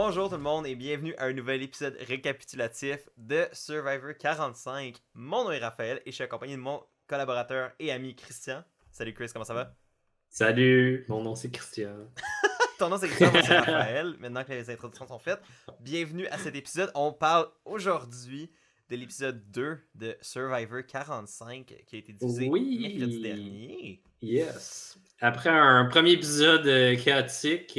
Bonjour tout le monde et bienvenue à un nouvel épisode récapitulatif de Survivor 45. Mon nom est Raphaël et je suis accompagné de mon collaborateur et ami Christian. Salut Chris, comment ça va? Salut, mon nom c'est Christian. Ton nom c'est Christian, moi c'est Raphaël. Maintenant que les introductions sont faites, bienvenue à cet épisode. On parle aujourd'hui de l'épisode 2 de Survivor 45 qui a été diffusé mercredi Oui, dernier. yes. Après un premier épisode chaotique,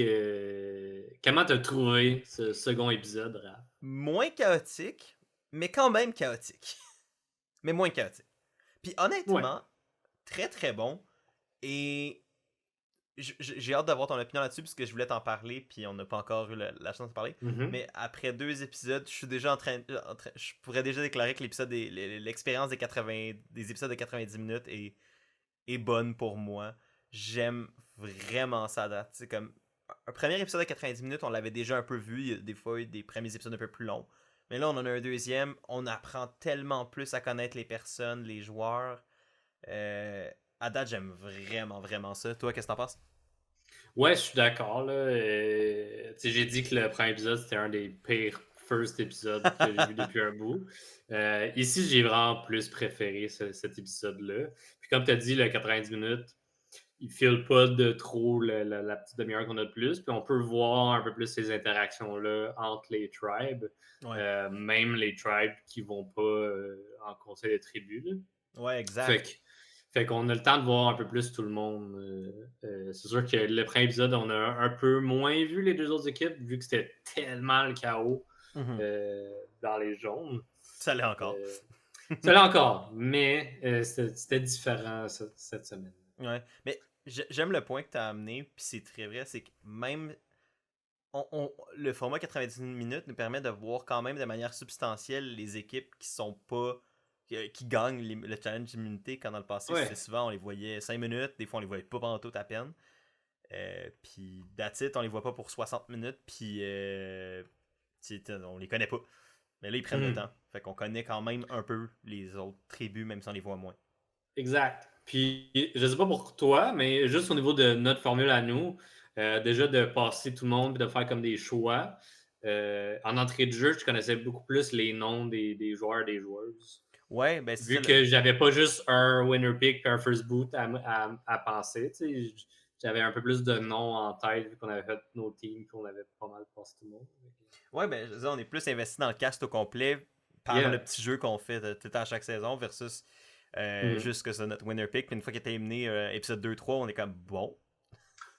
comment t'as trouvé ce second épisode, Raph? Moins chaotique, mais quand même chaotique. Mais moins chaotique. Puis Ouais. honnêtement, très très bon. Et j'ai hâte d'avoir ton opinion là-dessus parce que je voulais t'en parler puis on n'a pas encore eu la chance de parler. Mhm. Mais après 2 épisodes, je suis déjà je pourrais déjà déclarer que l'expérience des épisodes de 90 minutes est bonne pour moi. J'aime vraiment ça à date. C'est comme un premier épisode de 90 minutes, on l'avait déjà un peu vu. Il y a des fois eu des premiers épisodes un peu plus longs. Mais là, on en a un deuxième. On apprend tellement plus à connaître les personnes, les joueurs. Euh, à date, j'aime vraiment, vraiment ça. Toi, qu'est-ce que t'en penses? Ouais, je suis d'accord, là. Tu sais, j'ai dit que le premier épisode, c'était un des pires first épisodes que j'ai vu depuis un bout. Ici, j'ai vraiment plus préféré cet épisode-là. Puis comme tu as dit, le 90 minutes, il file pas de trop la petite demi-heure qu'on a de plus. Puis on peut voir un peu plus ces interactions-là entre les tribes. Ouais. Même les tribes qui vont pas en conseil de tribu, là. Ouais, Fait exact. que, fait qu'on a le temps de voir un peu plus tout le monde. C'est sûr que le premier épisode, on a un peu moins vu les deux autres équipes, vu que c'était tellement le chaos Mhm. euh, dans les jaunes. Ça l'est encore. Euh, Ça l'est encore, mais c'était différent cette semaine. Ouais. Mais j'aime le point que tu as amené, puis c'est très vrai, c'est que même le format 90 minutes nous permet de voir quand même de manière substantielle les équipes qui sont pas qui gagnent le challenge d'immunité quand dans le passé, c'est Ouais, souvent on les voyait 5 minutes, des fois on les voyait pas pendant tout à peine. Puis that's it, on les voit pas pour 60 minutes, puis on les connaît pas. Mais là, ils prennent le mhm, temps. Fait qu'on connaît quand même un peu les autres tribus, même si on les voit moins. exact. Puis, je sais pas pour toi, mais juste au niveau de notre formule à nous, déjà de passer tout le monde et de faire comme des choix. En entrée de jeu, je connaissais beaucoup plus les noms des joueurs et des joueuses. Ouais, ben c'est ça. Vu que j'avais pas juste un winner pick et un first boot à penser, j'avais un peu plus de noms en tête vu qu'on avait fait nos teams et qu'on avait pas mal passé tout le monde. Ouais, ben je veux dire, on est plus investi dans le cast au complet par le Yeah. petit jeu qu'on fait tout à chaque saison versus Mhm. juste que c'est notre winner pick. Puis une fois qu'il est éliminé, épisode 2-3, on est comme bon.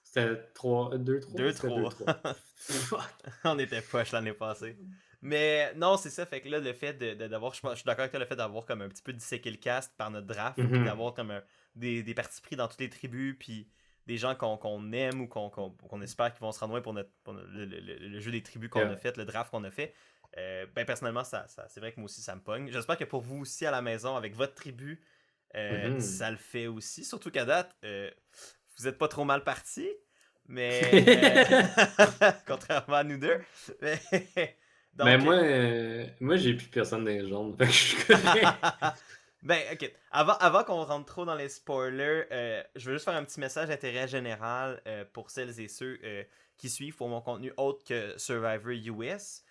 C'était 3, 2-3? C'était 2-3. 2-3. Fuck. On était poche l'année passée. Mais non, c'est ça. Fait que là, le fait d'avoir. Je suis d'accord avec toi, le fait d'avoir comme un petit peu disséqué le cast par notre draft, puis Mhm. d'avoir comme des partis pris dans toutes les tribus, puis des gens qu'on aime ou qu'on espère qu'ils vont se rendre loin pour le jeu des tribus qu'on a Yeah. fait, le draft qu'on a fait. Ben personnellement, c'est vrai que moi aussi, ça me pogne. J'espère que pour vous aussi à la maison, avec votre tribu, Mhm. ça le fait aussi. Surtout qu'à date, vous êtes pas trop mal partis. Mais contrairement à nous deux. Mais, Ben donc, moi j'ai plus personne dans les jaunes, fait que je suis correct. ben, ok. Avant qu'on rentre trop dans les spoilers, je veux juste faire un petit message d'intérêt général pour celles et ceux qui suivent pour mon contenu autre que Survivor US.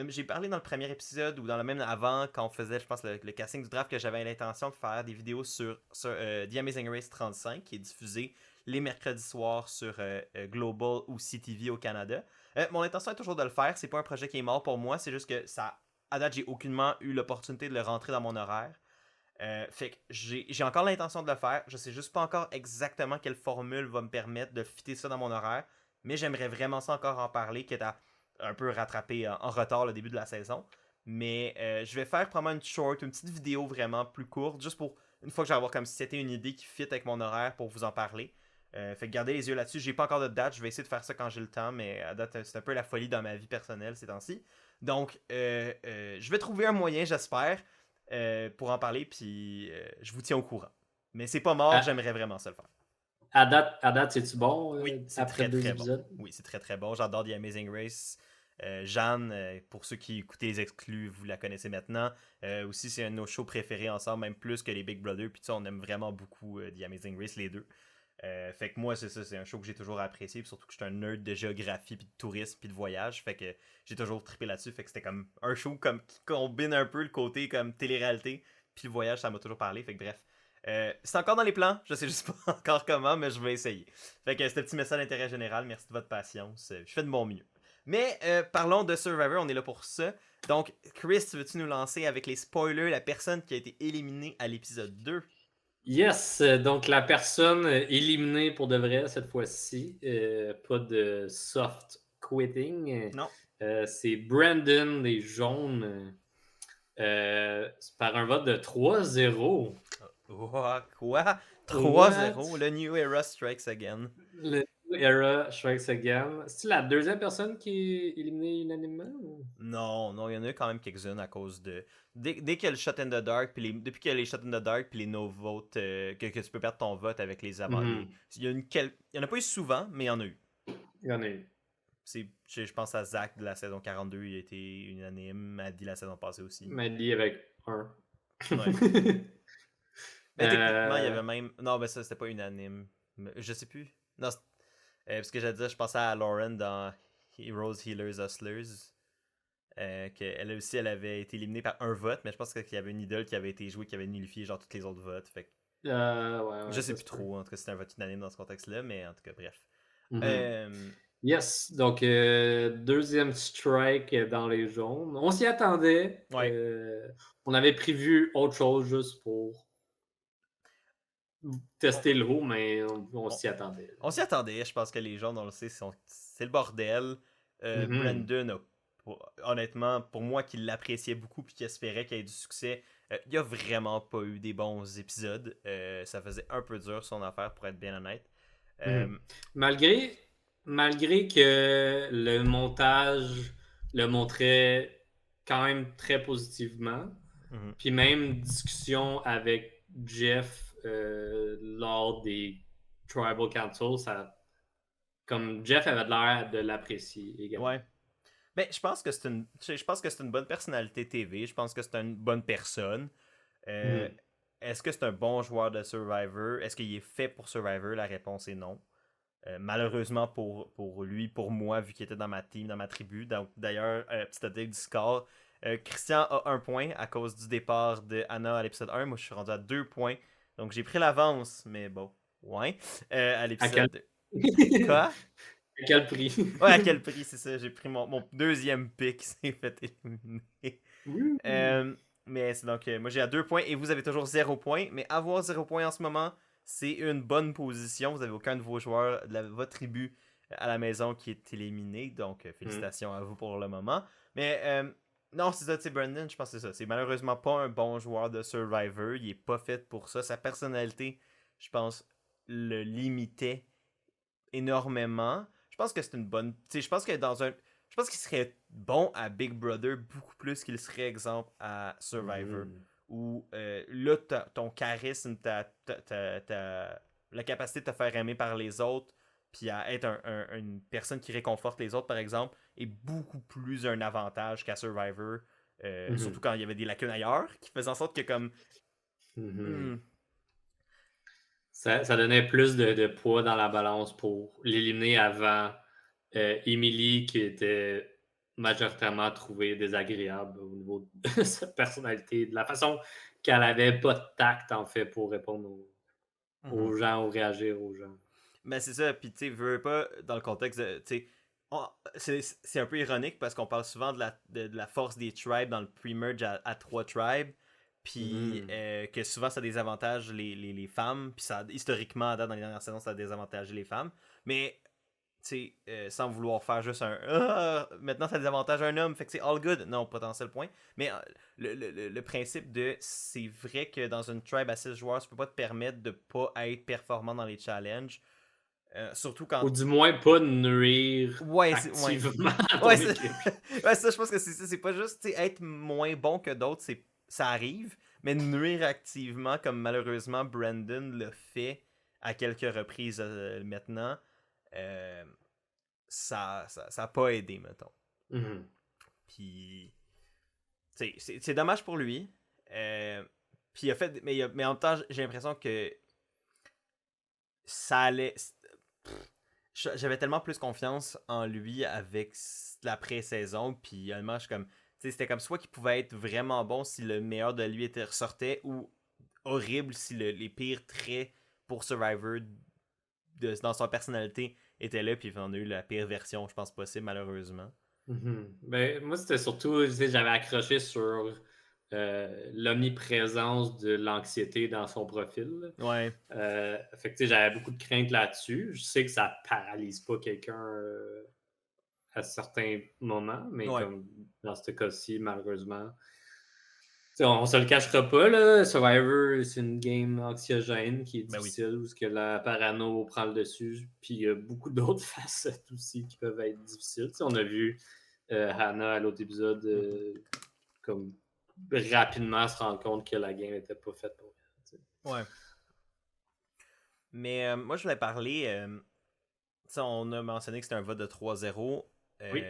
J'ai parlé dans le premier épisode ou dans le même avant, quand on faisait, je pense, le casting du draft, que j'avais l'intention de faire des vidéos sur The Amazing Race 35, qui est diffusé les mercredis soirs sur Global ou CTV au Canada. Mon intention est toujours de le faire. C'est pas un projet qui est mort pour moi. C'est juste que ça, à date, j'ai aucunement eu l'opportunité de le rentrer dans mon horaire. Fait que j'ai encore l'intention de le faire. Je sais juste pas encore exactement quelle formule va me permettre de fitter ça dans mon horaire. Mais j'aimerais vraiment ça encore en parler, quitte à un peu rattraper en retard le début de la saison. Mais je vais faire probablement une petite vidéo vraiment plus courte, juste pour une fois que je vais avoir comme si c'était une idée qui fit avec mon horaire pour vous en parler. Fait que gardez les yeux là-dessus. J'ai pas encore de date. Je vais essayer de faire ça quand j'ai le temps, mais à date, c'est un peu la folie dans ma vie personnelle ces temps-ci. Donc, je vais trouver un moyen, j'espère, pour en parler, puis je vous tiens au courant. Mais c'est pas mort, À, j'aimerais vraiment ça le faire. à date, c'est-tu bon Oui, c'est après très deux très bon. épisodes? Oui, c'est très très bon. J'adore The Amazing Race. Jeanne, pour ceux qui écoutaient les exclus, vous la connaissez maintenant. Aussi, c'est un de nos shows préférés ensemble, même plus que les Big Brother. Puis on aime vraiment beaucoup The Amazing Race, les deux. Fait que moi, c'est ça, c'est un show que j'ai toujours apprécié, puis surtout que je suis un nerd de géographie, puis de tourisme, puis de voyage, fait que j'ai toujours trippé là-dessus, fait que c'était comme un show comme qui combine un peu le côté comme télé-réalité, puis le voyage, ça m'a toujours parlé, fait que bref. C'est encore dans les plans, je sais juste pas encore comment, mais je vais essayer. Fait que c'était petit message d'intérêt général, merci de votre patience, je fais de mon mieux. Mais parlons de Survivor, on est là pour ça. Donc, Chris, veux-tu nous lancer avec les spoilers, la personne qui a été éliminée à l'épisode 2? Yes, donc la personne éliminée pour de vrai cette fois-ci, pas de soft quitting, Non. c'est Brandon des Jaunes, par un vote de 3-0. Quoi? 3-0, What? le New Era Strikes Again. Le Era Strikes Again. C'est la deuxième personne qui est éliminée unanimement? Ou? Non, il y en a quand même quelques-unes à cause de. Dès qu'il y a le Shot in the Dark, depuis qu'il y a les Shot in the Dark, puis les no votes, que tu peux perdre ton vote avec les avant. Mhm. Il y en a pas eu souvent, mais il y en a eu. Il y en a eu. Je pense à Zach de la saison 42, il a été unanime. Maddy la saison passée aussi. Maddy avec 1. Ouais. Mais techniquement, il y avait même. Non, mais ça, c'était pas unanime. Je sais plus. Non, parce que j'allais dire, je pensais à Lauren dans Heroes, Healers, Hustlers. Qu'elle aussi, elle avait été éliminée par un vote, mais je pense qu'il y avait une idole qui avait été jouée, qui avait nullifié genre tous les autres votes. Fait que Ouais, je sais ça plus se peut. trop, en tout cas, c'était un vote unanime dans ce contexte-là, mais en tout cas, bref. Mhm. Yes, donc deuxième strike dans les jaunes. On s'y attendait. Ouais. On avait prévu autre chose juste pour tester le haut, mais on s'y attendait. On s'y attendait, je pense que les gens, on le sait, c'est le bordel. Mhm. Brandon honnêtement, pour moi qui l'appréciait beaucoup puis qui espérait qu'il y ait du succès, il n'y a vraiment pas eu des bons épisodes. Ça faisait un peu dur son affaire, pour être bien honnête. Mhm. Malgré que le montage le montrait quand même très positivement, Mhm. puis même discussion avec Jeff lors des Tribal Council, comme Jeff avait l'air de l'apprécier également. Ouais. Mais je pense que je pense que c'est une bonne personnalité TV. Je pense que c'est une bonne personne. Euh, Mhm. Est-ce que c'est un bon joueur de Survivor? Est-ce qu'il est fait pour Survivor? La réponse est non. Malheureusement pour lui, pour moi, vu qu'il était dans ma team, dans ma tribu. Donc, d'ailleurs, petit update du score. Christian a 1 point à cause du départ de Anna à l'épisode 1. Moi, je suis rendu à 2 points. Donc, j'ai pris l'avance, mais bon, ouais. À À quel... l'épisode. Quoi? à quel prix? Ouais, à quel prix, c'est ça? J'ai pris mon deuxième pick qui s'est fait éliminer. Euh, mais c'est donc, moi j'ai à 2 points et vous avez toujours 0 point. Mais avoir 0 point en ce moment, c'est une bonne position. Vous n'avez aucun de vos joueurs de votre tribu à la maison qui est éliminé. Donc, félicitations à vous pour le moment. Mais non, c'est ça, tu sais, Brandon, je pense que c'est ça. C'est malheureusement pas un bon joueur de Survivor. Il est pas fait pour ça. Sa personnalité, je pense, le limitait énormément. Je pense que c'est une bonne. Tu sais, je pense que dans un. Je pense qu'il serait bon à Big Brother beaucoup plus qu'il serait, exemple, à Survivor. Mhm. Où là, ton charisme, la capacité de te faire aimer par les autres, puis à être une personne qui réconforte les autres, par exemple, est beaucoup plus un avantage qu'à Survivor. Surtout Mhm. quand il y avait des lacunes ailleurs, qui faisaient en sorte que, comme. Mhm. hmm, Ça donnait plus de poids dans la balance pour l'éliminer avant Emily, qui était majoritairement trouvée désagréable au niveau de sa personnalité, de la façon qu'elle avait pas de tact, en fait, pour répondre mhm. aux gens ou réagir aux gens. Mais c'est ça, puis tu sais, veux pas, dans le contexte de. Tu sais, c'est un peu ironique parce qu'on parle souvent de la force des tribes dans le pre-merge à 3 tribes, puis Mhm. que souvent ça désavantage les femmes, puis ça, historiquement, à date, dans les dernières saisons, ça a désavantagé les femmes. Mais, tu sais, sans vouloir faire juste un maintenant ça désavantage un homme, fait que c'est all good. Non, pas dans ce point. Mais le principe de c'est vrai que dans une tribe à 6 joueurs, tu peux pas te permettre de pas être performant dans les challenges. Surtout quand. Ou du moins pas nuire Ouais, ouais. activement à Ouais, ton équipe. ouais, ça, je pense que c'est pas juste être moins bon que d'autres, ça arrive, mais nuire activement, comme malheureusement Brandon le fait à quelques reprises maintenant, euh, ça a pas aidé, mettons. Mhm. Puis, c'est dommage pour lui. Puis, mais en même temps, j'ai l'impression que ça allait. J'avais tellement plus confiance en lui avec la pré-saison, puis honnêtement, je suis comme. C'était comme soit qu'il pouvait être vraiment bon si le meilleur de lui était ressortait, ou horrible si les pires traits pour Survivor dans sa personnalité étaient là, puis on a eu la pire version, je pense, possible, malheureusement. Ben, moi, c'était surtout, j'avais accroché sur l'omniprésence de l'anxiété dans son profil. Ouais. Fait que j'avais beaucoup de craintes là-dessus. Je sais que ça paralyse pas quelqu'un à certains moments, mais Ouais. comme dans ce cas-ci, malheureusement. On se le cachera pas, là. Survivor, c'est une game anxiogène qui est Ben oui. difficile, où ce que la parano prend le dessus. Puis il y a beaucoup d'autres facettes aussi qui peuvent être difficiles. On a vu Hannah à l'autre épisode comme rapidement se rendre compte que la game n'était pas faite pour elle. Ouais. Mais moi, je voulais parler. On a mentionné que c'était un vote de 3-0. Oui.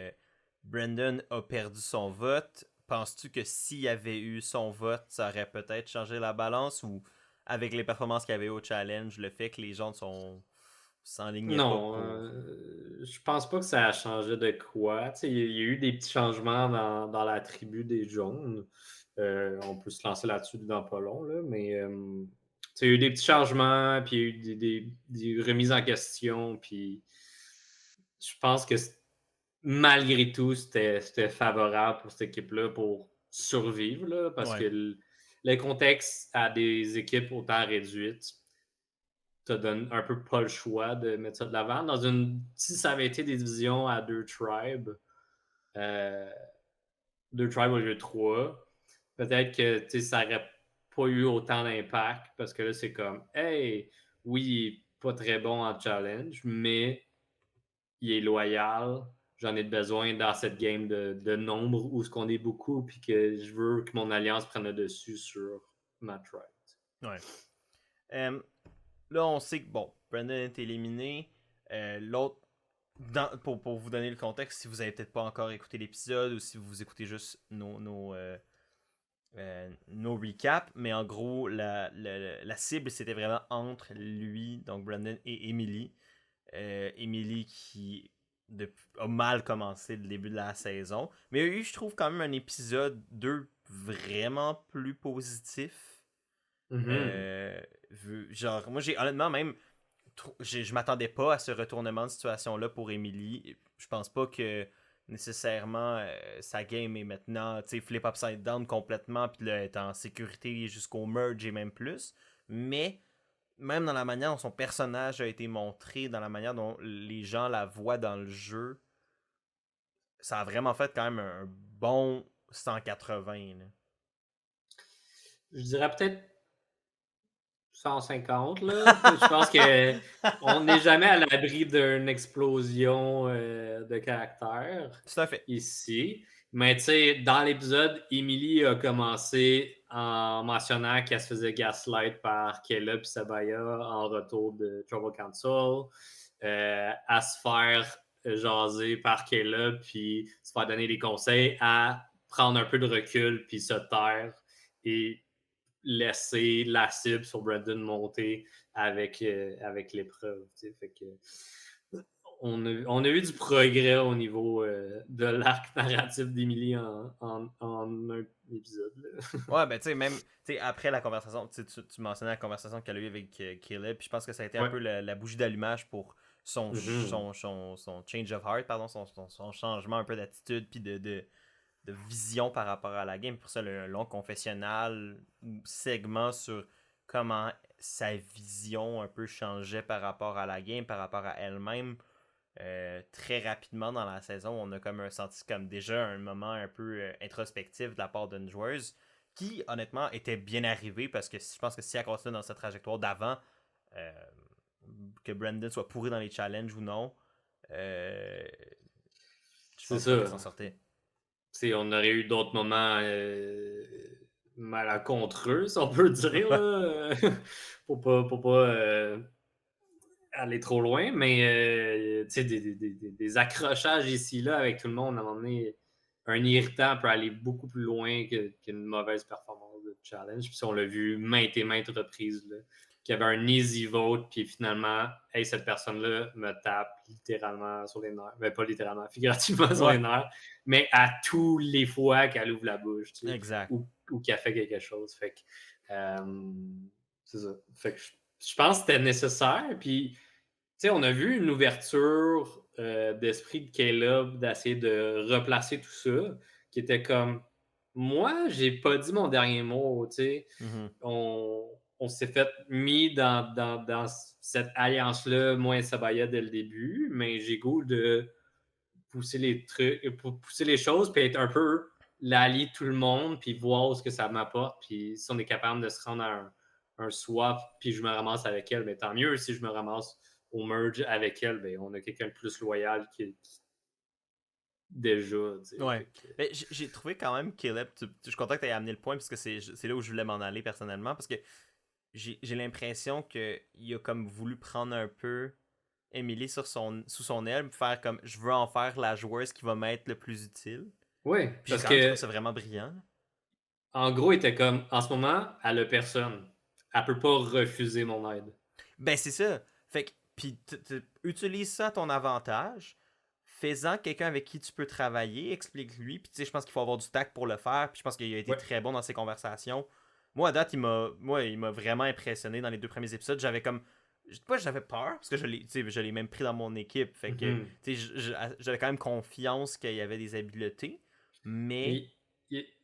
Brendan a perdu son vote. Penses-tu que s'il y avait eu son vote, ça aurait peut-être changé la balance, ou avec les performances qu'il y avait au challenge, le fait que les gens s'enlignaient pas Non, pour. je pense pas que ça a changé de quoi. Il y a eu des petits changements dans la tribu des jaunes. On peut se lancer là-dessus dans pas long, là, mais il y a eu des petits changements, puis il y a eu des remises en question, puis je pense que malgré tout, c'était favorable pour cette équipe-là pour survivre, là, parce Ouais. que le contexte à des équipes autant réduites te donne un peu pas le choix de mettre ça de l'avant. Si ça avait été des divisions à euh, deux tribes au lieu de trois, peut-être que ça n'aurait pas eu autant d'impact parce que là, c'est comme, hey, oui, il n'est pas très bon en challenge, mais il est loyal. J'en ai besoin dans cette game de nombre où ce qu'on est beaucoup, puis que je veux que mon alliance prenne le dessus sur ma tribe. Ouais. Là, on sait que, bon, Brendan est éliminé. L'autre, pour vous donner le contexte, si vous avez peut-être pas encore écouté l'épisode, ou si vous écoutez juste nos recaps, mais en gros, la cible, c'était vraiment entre lui, donc Brandon, et Emily. Emily qui a mal commencé le début de la saison. Mais il y a eu, je trouve, quand même un épisode 2 vraiment plus positif. Mm-hmm. Genre, moi, j'ai honnêtement même. Je m'attendais pas à ce retournement de situation-là pour Emily. Je pense pas que nécessairement sa game est maintenant flip upside down complètement, puis là, elle est en sécurité jusqu'au merge et même plus. Mais même dans la manière dont son personnage a été montré, dans la manière dont les gens la voient dans le jeu, ça a vraiment fait quand même un bon 180. Là. Je dirais peut-être 150, là. Je pense qu'on n'est jamais à l'abri d'une explosion de caractère Tout à fait. ici. Mais tu sais, dans l'épisode, Emily a commencé en mentionnant qu'elle se faisait gaslight par Caleb et Sabaya en retour de Trouble Council, à se faire jaser par Caleb puis se faire donner des conseils, à prendre un peu de recul puis se taire et laisser la cible sur Brandon monter avec l'épreuve. Fait que, on a eu du progrès au niveau de l'arc narratif d'Emily en un épisode. Là. Ouais, ben tu sais, même après la conversation, tu mentionnais la conversation qu'elle a eue avec Caleb, puis je pense que ça a été un Ouais. peu la bougie d'allumage pour Mm-hmm. son change of heart, pardon, son changement un peu d'attitude, puis de vision par rapport à la game. Pour ça, le long confessionnal ou segment sur comment sa vision un peu changeait par rapport à la game, par rapport à elle-même. Très rapidement dans la saison, on a comme senti comme déjà un moment un peu introspectif de la part d'une joueuse qui, honnêtement, était bien arrivée, parce que je pense que si elle continue dans cette trajectoire d'avant, euh, que Brandon soit pourri dans les challenges ou non, je C'est pense pas qu'elle s'en ça. sortait. On aurait eu d'autres moments malencontreux, si on peut dire, là, pour pas aller trop loin, mais des accrochages ici là avec tout le monde, à un moment donné, un irritant peut aller beaucoup plus loin qu'une mauvaise performance de challenge. Puis on l'a vu maintes et maintes reprises. Là. qui avait un easy vote, puis finalement, hey, cette personne-là me tape littéralement sur les nerfs. Mais pas littéralement, figurativement sur Ouais, les nerfs, mais à tous les fois qu'elle ouvre la bouche, tu sais, exact. ou qu'elle fait quelque chose. Fait que, c'est ça. Fait que je pense que c'était nécessaire, puis, tu sais, on a vu une ouverture d'esprit de Caleb d'essayer de replacer tout ça, qui était comme, moi, j'ai pas dit mon dernier mot, tu sais. Mhm. On s'est fait mis dans cette alliance-là, moi et Sabaya, dès le début, mais j'ai goût de pousser les trucs, pour pousser les choses, puis être un peu l'allié de tout le monde, puis voir où ce que ça m'apporte, puis si on est capable de se rendre à un swap, puis je me ramasse avec elle, mais tant mieux. Si je me ramasse au merge avec elle, ben, on a quelqu'un de plus loyal qui déjà, tu sais. Ouais. Fait que, Mais j'ai trouvé quand même Caleb, je suis content que tu aies amené le point parce que c'est là où je voulais m'en aller personnellement parce que j'ai l'impression qu'il a comme voulu prendre un peu Emily sous son aile, faire comme je veux en faire la joueuse qui va m'être le plus utile. oui, Puis j'ai parce quand même trouvé que ça vraiment brillant. en gros, il était comme, en ce moment, elle a personne. Elle peut pas refuser mon aide. Ben c'est ça. Fait que, puis utilise ça à ton avantage. Fais-en quelqu'un avec qui tu peux travailler, explique-lui. Puis tu sais, je pense qu'il faut avoir du tact pour le faire. Puis je pense qu'il a été Ouais. très bon dans ses conversations. Moi, à date, il m'a vraiment impressionné dans les 2 premiers épisodes. J'avais comme, je sais pas, j'avais peur parce que je l'ai même pris dans mon équipe. Fait que, Mhm. tu sais, j'avais quand même confiance qu'il y avait des habiletés. Mais,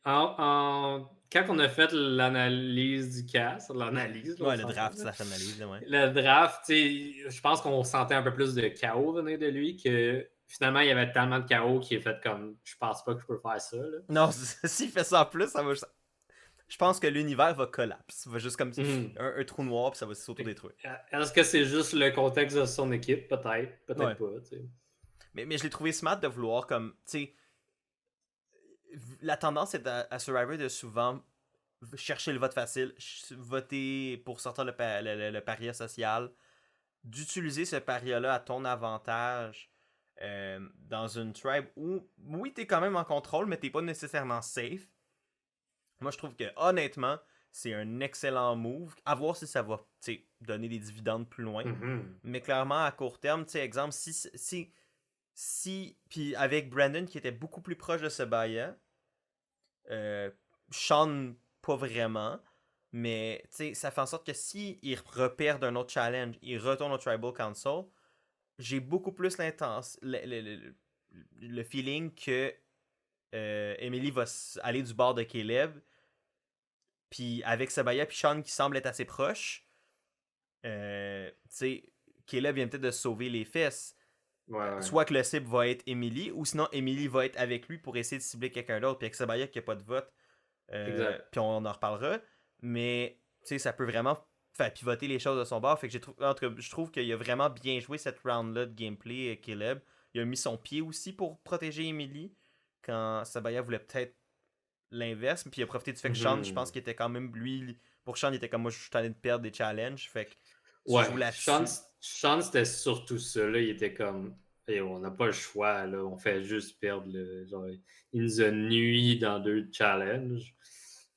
Quand on a fait l'analyse du cast, l'analyse, là, on ouais, le s'entend, draft, là. ça fait analyse, là, ouais. Le draft, je pense qu'on sentait un peu plus de chaos venir de lui, que finalement, il y avait tellement de chaos qu'il est fait comme, je pense pas que je peux faire ça, là. Non, s'il fait ça en plus, ça va. Je pense que l'univers va collapse. Il va juste comme Mhm. un trou noir, puis ça va s'autodétruire. Est-ce que c'est juste le contexte de son équipe? Peut-être, peut-être Ouais. pas, tu sais. Mais je l'ai trouvé smart de vouloir comme. Tu sais, la tendance est à Survivor de souvent chercher le vote facile, voter pour sortir le paria social, d'utiliser ce paria-là à ton avantage dans une tribe où, oui, t'es quand même en contrôle, mais t'es pas nécessairement safe. Moi, je trouve que, honnêtement, c'est un excellent move. À voir si ça va donner des dividendes plus loin. Mhm. Mais clairement, à court terme, exemple, si puis avec Brandon qui était beaucoup plus proche de Sebaya, Sean pas vraiment, mais ça fait en sorte que si il repère d'un autre challenge, il retourne au Tribal Council, j'ai beaucoup plus le feeling que Emily va aller du bord de Caleb, puis avec Sebaya puis Sean qui semble être assez proches, Caleb vient peut-être de sauver les fesses. Ouais, ouais. Soit que le cible va être Emily, ou sinon Emily va être avec lui pour essayer de cibler quelqu'un d'autre. Puis avec Sabaya qui n'a pas de vote, Exact. puis on en reparlera. Mais ça peut vraiment faire pivoter les choses de son bord. Fait que en tout cas, je trouve qu'il a vraiment bien joué cette round-là de gameplay, Caleb. Il a mis son pied aussi pour protéger Emily quand Sabaya voulait peut-être l'inverse. Puis il a profité du fait que Sean, je pense Mhm. qu'il était quand même, lui, pour Sean, il était comme moi, je suis allé de perdre des challenges. Fait que tu Ouais, joues Sean, là-dessus. Sean, c'était surtout ça. Là. Il était comme, hey, on n'a pas le choix, là. On fait juste perdre. Genre, il nous a nuit dans 2 challenges.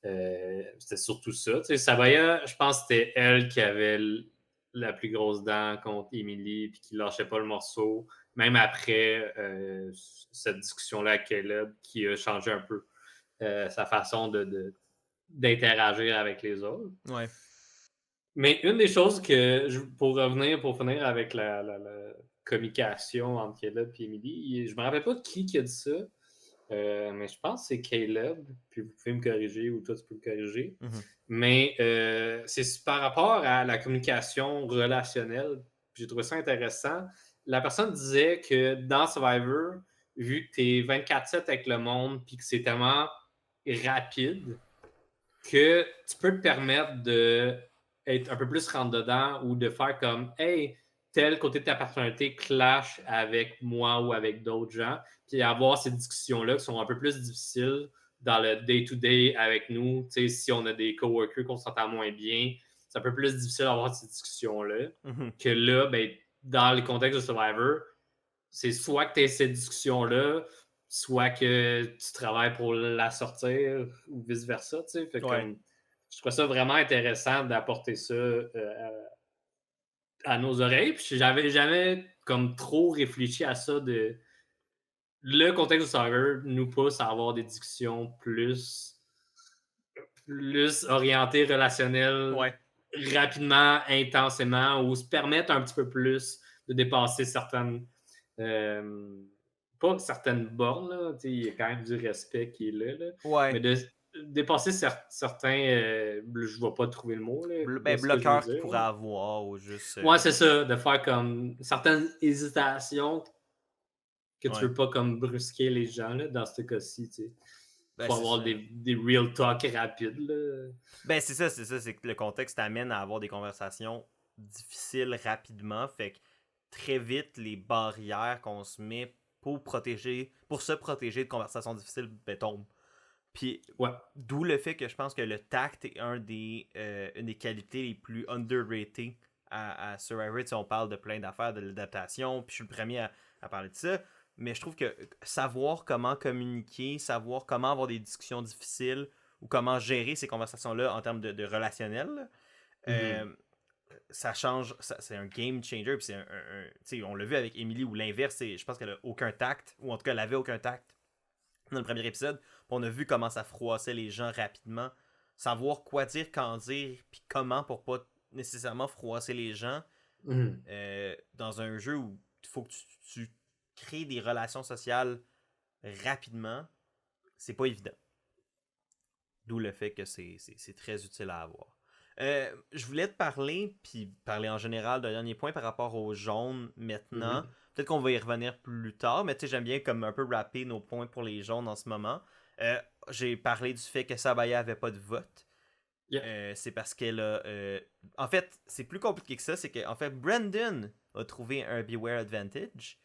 C'était surtout ça. Tu sais, Sabaya, je pense que c'était elle qui avait la plus grosse dent contre Emily, puis qui lâchait pas le morceau, même après cette discussion-là avec Caleb, qui a changé un peu sa façon d'interagir avec les autres. Ouais. Mais une des choses que, pour finir avec la communication entre Caleb et Emily, je me rappelle pas qui a dit ça, mais je pense que c'est Caleb, puis vous pouvez me corriger ou toi tu peux me corriger. Mhm. Mais c'est par rapport à la communication relationnelle, j'ai trouvé ça intéressant. La personne disait que dans Survivor, vu que tu es 24/7 avec le monde, puis que c'est tellement rapide, que tu peux te permettre d'être un peu plus rentre-dedans ou de faire comme hey, tel côté de ta personnalité clash avec moi ou avec d'autres gens, puis avoir ces discussions-là qui sont un peu plus difficiles dans le day-to-day avec nous. Tu sais, si on a des coworkers qu'on s'entend moins bien, c'est un peu plus difficile d'avoir ces discussions-là. Mhm. Que là, ben, dans le contexte de Survivor, c'est soit que tu aies cette discussion-là, soit que tu travailles pour la sortir ou vice-versa. Fait Ouais. comme, je trouve ça vraiment intéressant d'apporter ça à nos oreilles. Puis j'avais jamais comme trop réfléchi à ça de le contexte du serveur nous pousse à avoir des discussions plus orientées relationnelles Ouais. rapidement, intensément, ou se permettre un petit peu plus de dépasser certaines euh, pas certaines bornes, là, il y a quand même du respect qui est là, mais Ouais. de dépasser certains, je ne vais pas trouver le mot, là, de Ben, ce que je veux bloqueur qu'il dire. pourrait avoir ou juste. Ouais, c'est ça, de faire comme certaines hésitations que tu Ouais. veux pas comme brusquer les gens, là, dans ce cas-ci, tu sais. Ben, Faut c'est avoir ça. des real talk rapides, là. Ben, c'est ça, c'est ça. C'est que le contexte t'amène à avoir des conversations difficiles rapidement. Fait que très vite, les barrières qu'on se met pour se protéger de conversations difficiles, ben, tombent. Puis, Ouais. d'où le fait que je pense que le tact est une des qualités les plus underrated à Survivor. Tu sais, on parle de plein d'affaires, de l'adaptation, puis je suis le premier à parler de ça. Mais je trouve que savoir comment communiquer, savoir comment avoir des discussions difficiles ou comment gérer ces conversations-là en termes de relationnel, Mhm. euh, ça change, c'est un game changer. Puis on l'a vu avec Emily où l'inverse, je pense qu'elle a aucun tact, ou en tout cas elle avait aucun tact dans le premier épisode. On a vu comment ça froissait les gens rapidement. Savoir quoi dire, quand dire, puis comment pour pas nécessairement froisser les gens Mhm. dans un jeu où il faut que tu crées des relations sociales rapidement, c'est pas évident. D'où le fait que c'est très utile à avoir. Je voulais te parler, puis parler en général d'un dernier point par rapport aux jaunes maintenant. Mhm. Peut-être qu'on va y revenir plus tard, mais tu sais, j'aime bien comme un peu rapper nos points pour les jaunes en ce moment. J'ai parlé du fait que Sabaya avait pas de vote. Yeah. C'est parce qu'elle a. En fait, c'est plus compliqué que ça. C'est que, en fait, Brandon a trouvé un Beware Advantage.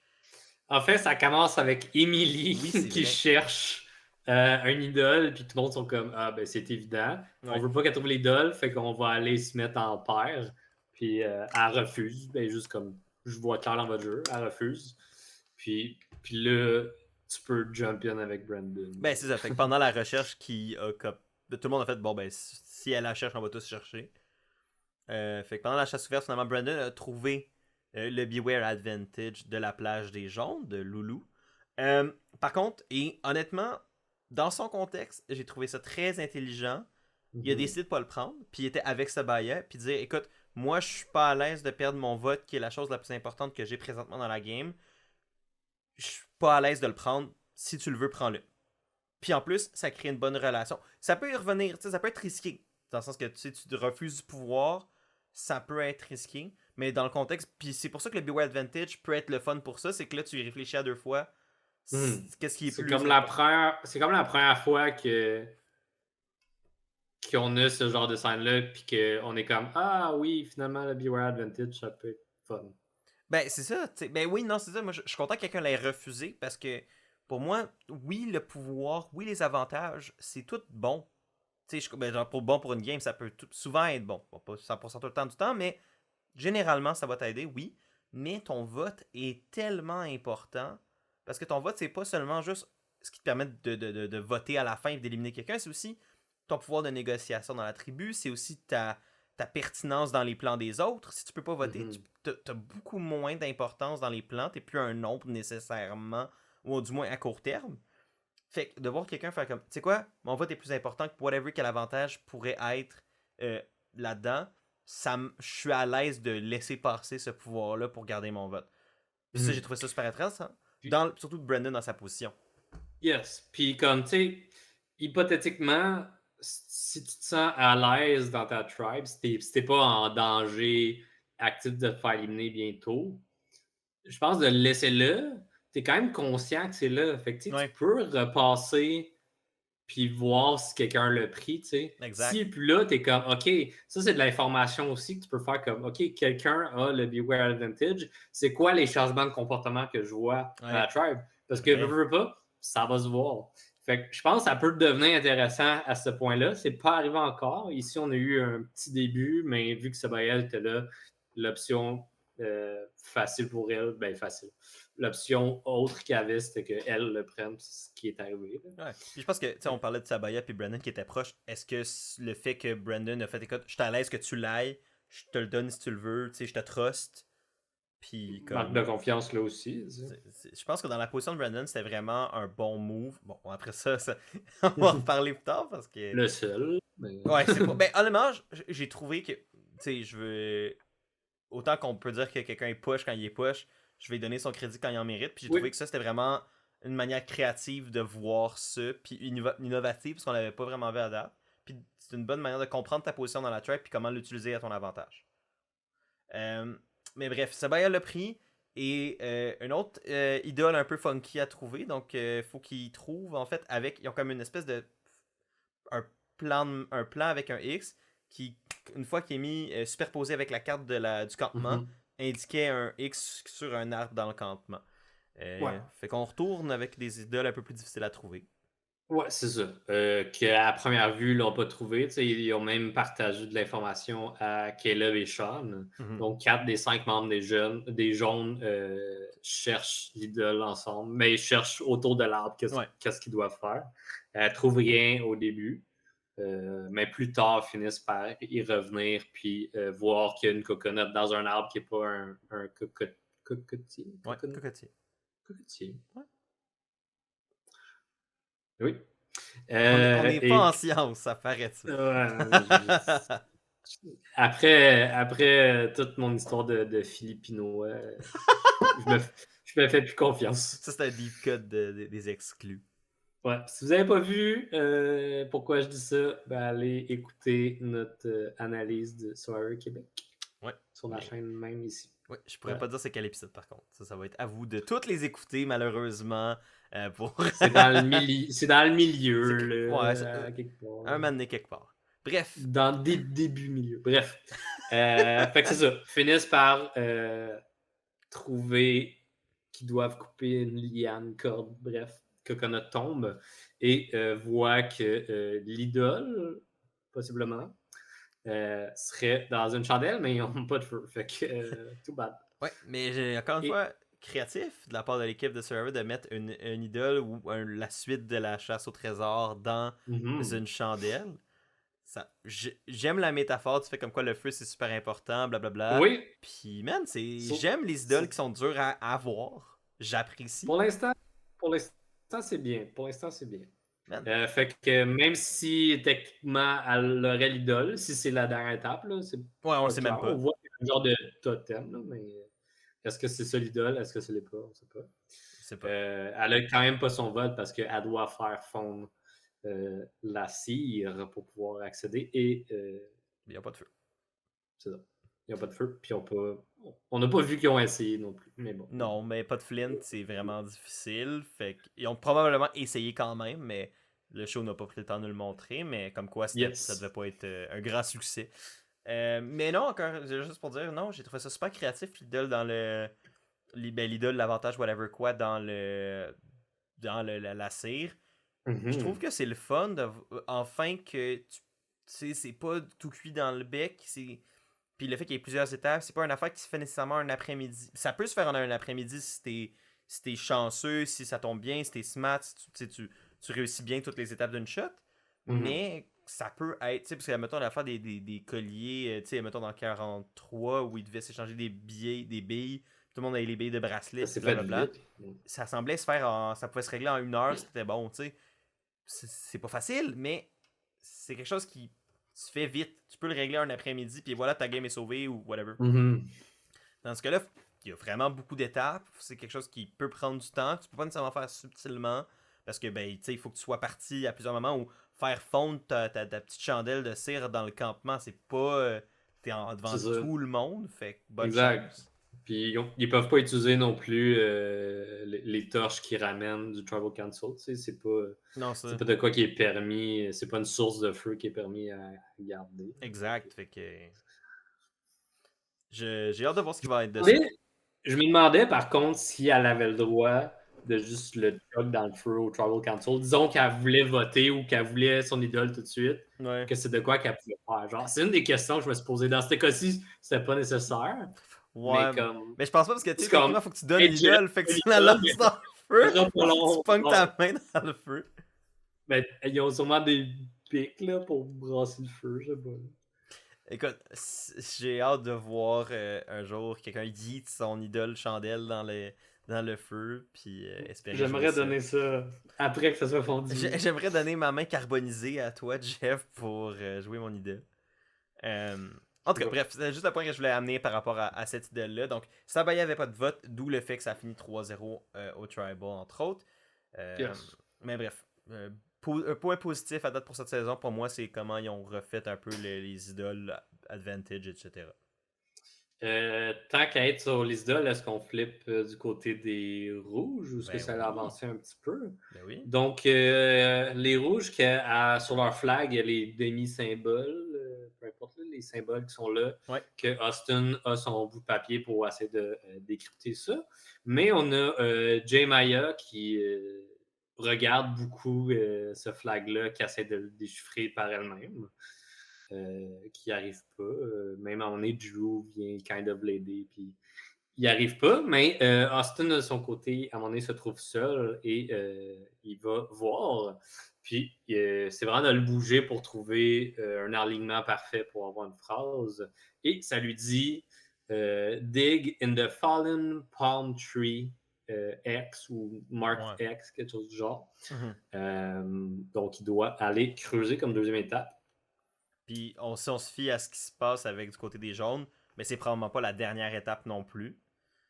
En fait, ça commence avec Emily Oui, c'est qui vrai. cherche un idole, puis tout le monde sont comme ah ben c'est évident. On Ouais. veut pas qu'elle trouve l'idole, fait qu'on va aller se mettre en paire. Puis elle refuse, ben juste comme je vois clair dans votre jeu, elle refuse. Puis là, tu peux jump in avec Brandon. Ben, c'est ça. Fait que pendant la recherche tout le monde a fait bon, ben, si elle la cherche, on va tous chercher. Fait que pendant la chasse ouverte, finalement, Brandon a trouvé le Beware Advantage de la plage des jaunes, de Loulou. Par contre, et honnêtement, dans son contexte, j'ai trouvé ça très intelligent. Il a Mhm. décidé de pas le prendre, puis il était avec Sabaya, puis dire écoute, moi je suis pas à l'aise de perdre mon vote, qui est la chose la plus importante que j'ai présentement dans la game. Je suis pas à l'aise de le prendre. Si tu le veux, prends-le. Puis en plus, ça crée une bonne relation. Ça peut y revenir, ça peut être risqué. Dans le sens que tu refuses du pouvoir, ça peut être risqué. Mais dans le contexte, puis c'est pour ça que le Beware Advantage peut être le fun pour ça, c'est que là, tu y réfléchis à deux fois. Mhm. Qu'est-ce qui est C'est plus comme important? c'est comme la première fois que qu'on a ce genre de scène-là, puis qu'on est comme ah oui, finalement le Beware Advantage, ça peut être fun. Ben, c'est ça. Ben oui, non, c'est ça. Moi, je suis content que quelqu'un l'ait refusé parce que pour moi, oui, le pouvoir, oui, les avantages, c'est tout bon. Tu sais, ben, genre, bon pour une game, ça peut souvent être bon. Bon, pas 100% tout le temps du temps, mais généralement, ça va t'aider, oui. Mais ton vote est tellement important parce que ton vote, c'est pas seulement juste ce qui te permet de voter à la fin et d'éliminer quelqu'un, c'est aussi ton pouvoir de négociation dans la tribu, c'est aussi ta pertinence dans les plans des autres. Si tu peux pas voter, Mhm. tu as beaucoup moins d'importance dans les plans, t'es plus un nombre nécessairement, ou du moins à court terme. Fait que de voir quelqu'un faire comme, tu sais quoi, mon vote est plus important que whatever quel avantage pourrait être là-dedans, je suis à l'aise de laisser passer ce pouvoir-là pour garder mon vote. Puis ça, j'ai Mhm. trouvé ça super intéressant. Puis, Surtout Brandon dans sa position. yes. Puis comme, tu sais, hypothétiquement, si tu te sens à l'aise dans ta tribe, si t'es pas en danger actif de te faire éliminer bientôt, je pense de le laisser là, t'es quand même conscient que c'est là. Fait que tu Ouais, peux repasser puis voir si quelqu'un l'a pris, tu sais. exact. Si puis là, t'es comme, OK, ça c'est de l'information aussi que tu peux faire comme, OK, quelqu'un a le Beware Advantage, c'est quoi les changements de comportement que je vois à la Ouais, tribe? Parce c'est que, vrai. veux pas, ça va se voir. Fait que je pense que ça peut devenir intéressant à ce point-là. C'est pas arrivé encore. Ici, on a eu un petit début, mais vu que Sabayel était là, l'option facile pour elle, ben facile. L'option autre qu'il y avait, c'était qu'elle le prenne, c'est ce qui est arrivé. Là. Ouais. Puis je pense que, tu sais, on parlait de Sabaya et Brandon qui étaient proches. Est-ce que le fait que Brandon a fait, écoute, je suis à l'aise que tu l'ailles, je te le donne si tu le veux, tu sais, je te trust. Puis Marque comme. de confiance là aussi. Je pense que dans la position de Brandon, c'était vraiment un bon move. Bon, après ça, on va en reparler plus tard parce que. Le seul. Mais... Ouais, c'est pas. Ben, honnêtement, j'ai trouvé que. Tu sais, je veux. Autant qu'on peut dire que quelqu'un est push quand il est push, je vais lui donner son crédit quand il en mérite. Puis j'ai trouvé que ça, c'était vraiment une manière créative de voir ça. Puis innovative, parce qu'on l'avait pas vraiment vu à date. Puis c'est une bonne manière de comprendre ta position dans la track puis comment l'utiliser à ton avantage. Mais bref, Sabayal l'a pris. Et une autre idole un peu funky à trouver. Donc, il faut qu'il trouve, en fait, avec. Ils ont comme une espèce de. Un plan avec un X qui, une fois qu'il est mis superposé avec la carte du campement, indiquait un X sur un arbre dans le campement. Fait qu'on retourne avec des idoles un peu plus difficiles à trouver. Ouais, c'est ça. Qu'à première vue, ils l'ont pas trouvé. T'sais, ils ont même partagé de l'information à Caleb et Sean. Donc, 4 des 5 membres des jaunes cherchent l'idole ensemble, mais ils cherchent autour de l'arbre qu'est-ce qu'ils doivent faire. Ils trouvent rien au début, mais plus tard, finissent par y revenir puis voir qu'il y a une coconut dans un arbre qui n'est pas un cocotier. Ouais, cocotier. Cocotier. Ouais. Oui. On n'est pas en science, ça paraît ça. Après toute mon histoire de Filipino, je me fais plus confiance. Ça, c'est un deep cut des exclus. Ouais. Si vous n'avez pas vu pourquoi je dis ça, ben allez écouter notre analyse de Survivor Québec. Ouais. Sur la chaîne même ici. Oui, je pourrais pas dire c'est quel épisode par contre. Ça va être à vous de toutes les écouter, malheureusement. C'est dans le milieu. Quelque part. Un moment donné quelque part. Bref. Dans des débuts milieu. Bref. Fait que c'est ça. Finissent par trouver qu'ils doivent couper une liane, corde, bref. Coconut tombe et voit que l'idole, possiblement, serait dans une chandelle, mais ils n'ont pas de feu. Fait que tout bad. Ouais, mais j'ai encore une fois créatif de la part de l'équipe de Survivor de mettre une idole ou la suite de la chasse au trésor dans une chandelle. J'aime la métaphore, tu fais comme quoi le feu c'est super important, blablabla. Oui. Puis man, j'aime les idoles qui sont dures à avoir. J'apprécie. Pour l'instant, c'est bien. Fait que même si techniquement elle aurait l'idole, si c'est la dernière étape, là, c'est on le sait même pas. On voit un genre de totem, là, mais est-ce que c'est ça l'idole? Est-ce que ça l'est pas? On sait pas. Elle a quand même pas son vote parce qu'elle doit faire fondre la cire pour pouvoir accéder et il n'y a pas de feu. C'est ça. Il n'y a pas de feu, puis on n'a pas vu qu'ils ont essayé non plus. Mais bon. Non, mais pas de flint, c'est vraiment difficile. Fait qu'ils ont probablement essayé quand même, mais le show n'a pas pris le temps de le montrer. Mais comme quoi, ça devait pas être un grand succès. Mais non, encore, juste pour dire, non, j'ai trouvé ça super créatif, l'idole dans l'idole, l'avantage, whatever quoi, dans la cire. Je trouve que c'est le fun de enfin que tu sais, c'est pas tout cuit dans le bec. Puis le fait qu'il y ait plusieurs étapes, c'est pas une affaire qui se fait nécessairement un après-midi. Ça peut se faire en un après-midi si t'es chanceux, si ça tombe bien, si t'es smart, si tu réussis bien toutes les étapes d'une shot. Mais ça peut être, tu sais, parce que, mettons, l'affaire des colliers, tu sais, mettons dans 43, où ils devaient s'échanger des billes, tout le monde avait les billes de bracelet, blablabla. Ça semblait se faire ça pouvait se régler en 1 heure, c'était bon, tu sais. C'est pas facile, mais c'est quelque chose qui se fait vite. Tu peux le régler un après-midi, puis voilà, ta game est sauvée ou whatever. Dans ce cas-là, il y a vraiment beaucoup d'étapes. C'est quelque chose qui peut prendre du temps. Tu peux pas nécessairement faire subtilement, parce que, ben, tu sais, il faut que tu sois parti à plusieurs moments où faire fondre ta petite chandelle de cire dans le campement, c'est pas... t'es devant tout le monde, fait bonne chance. Puis ils peuvent pas utiliser non plus les torches qui ramènent du Tribal Council. Tu sais, c'est pas de quoi qui est permis. C'est pas une source de feu qui est permis à garder. Exact. Fait que j'ai hâte de voir ce qui va être de ça. Je me demandais par contre si elle avait le droit de juste le truck dans le feu au Tribal Council. Disons qu'elle voulait voter ou qu'elle voulait son idole tout de suite. Que c'est de quoi qu'elle pouvait faire. Genre, c'est une des questions que je me suis posée. Dans ce cas-ci, c'était pas nécessaire. Ouais, mais je pense pas parce que tu sais, il faut que tu donnes l'idole, fait que tu la lances dans le feu, tu pognes ta main dans le feu. Ben, ils ont sûrement des pics là, pour brasser le feu, je sais Écoute, j'ai hâte de voir un jour quelqu'un yeet son idole chandelle dans le feu, puis espérer jouer J'aimerais ça. donner ça après que ça soit fondu. J'aimerais donner ma main carbonisée à toi, Jeff, pour jouer mon idole. En tout cas, bref, c'est juste le point que je voulais amener par rapport à cette idole-là. Donc, Sabaya avait pas de vote, d'où le fait que ça a fini 3-0 au Tribal, entre autres. Yes. Mais bref, un point positif à date pour cette saison, pour moi, c'est comment ils ont refait un peu les idoles, Advantage, etc. Tant qu'à être sur les idoles, est-ce qu'on flippe du côté des rouges ou est-ce que Ben ça oui. a avancé un petit peu? Ben oui. Donc, les rouges, sur leur flag, il y a les demi-symboles, peu importe les symboles qui sont là, Ouais. que Austin a son bout de papier pour essayer de décrypter ça. Mais on a Jay Maya qui regarde beaucoup ce flag-là, qui essaie de le déchiffrer par elle-même. Qui n'y arrive pas. Même à un moment donné, Drew vient kind of l'aider, puis il n'y arrive pas. Mais Austin, de son côté, à un moment donné, se trouve seul et il va voir. Puis c'est vraiment de le bouger pour trouver un alignement parfait pour avoir une phrase. Et ça lui dit Dig in the fallen palm tree X ou Mark X, quelque chose du genre. Donc, il doit aller creuser comme deuxième étape. Puis si on se fie à ce qui se passe avec du côté des jaunes, mais c'est probablement pas la dernière étape non plus.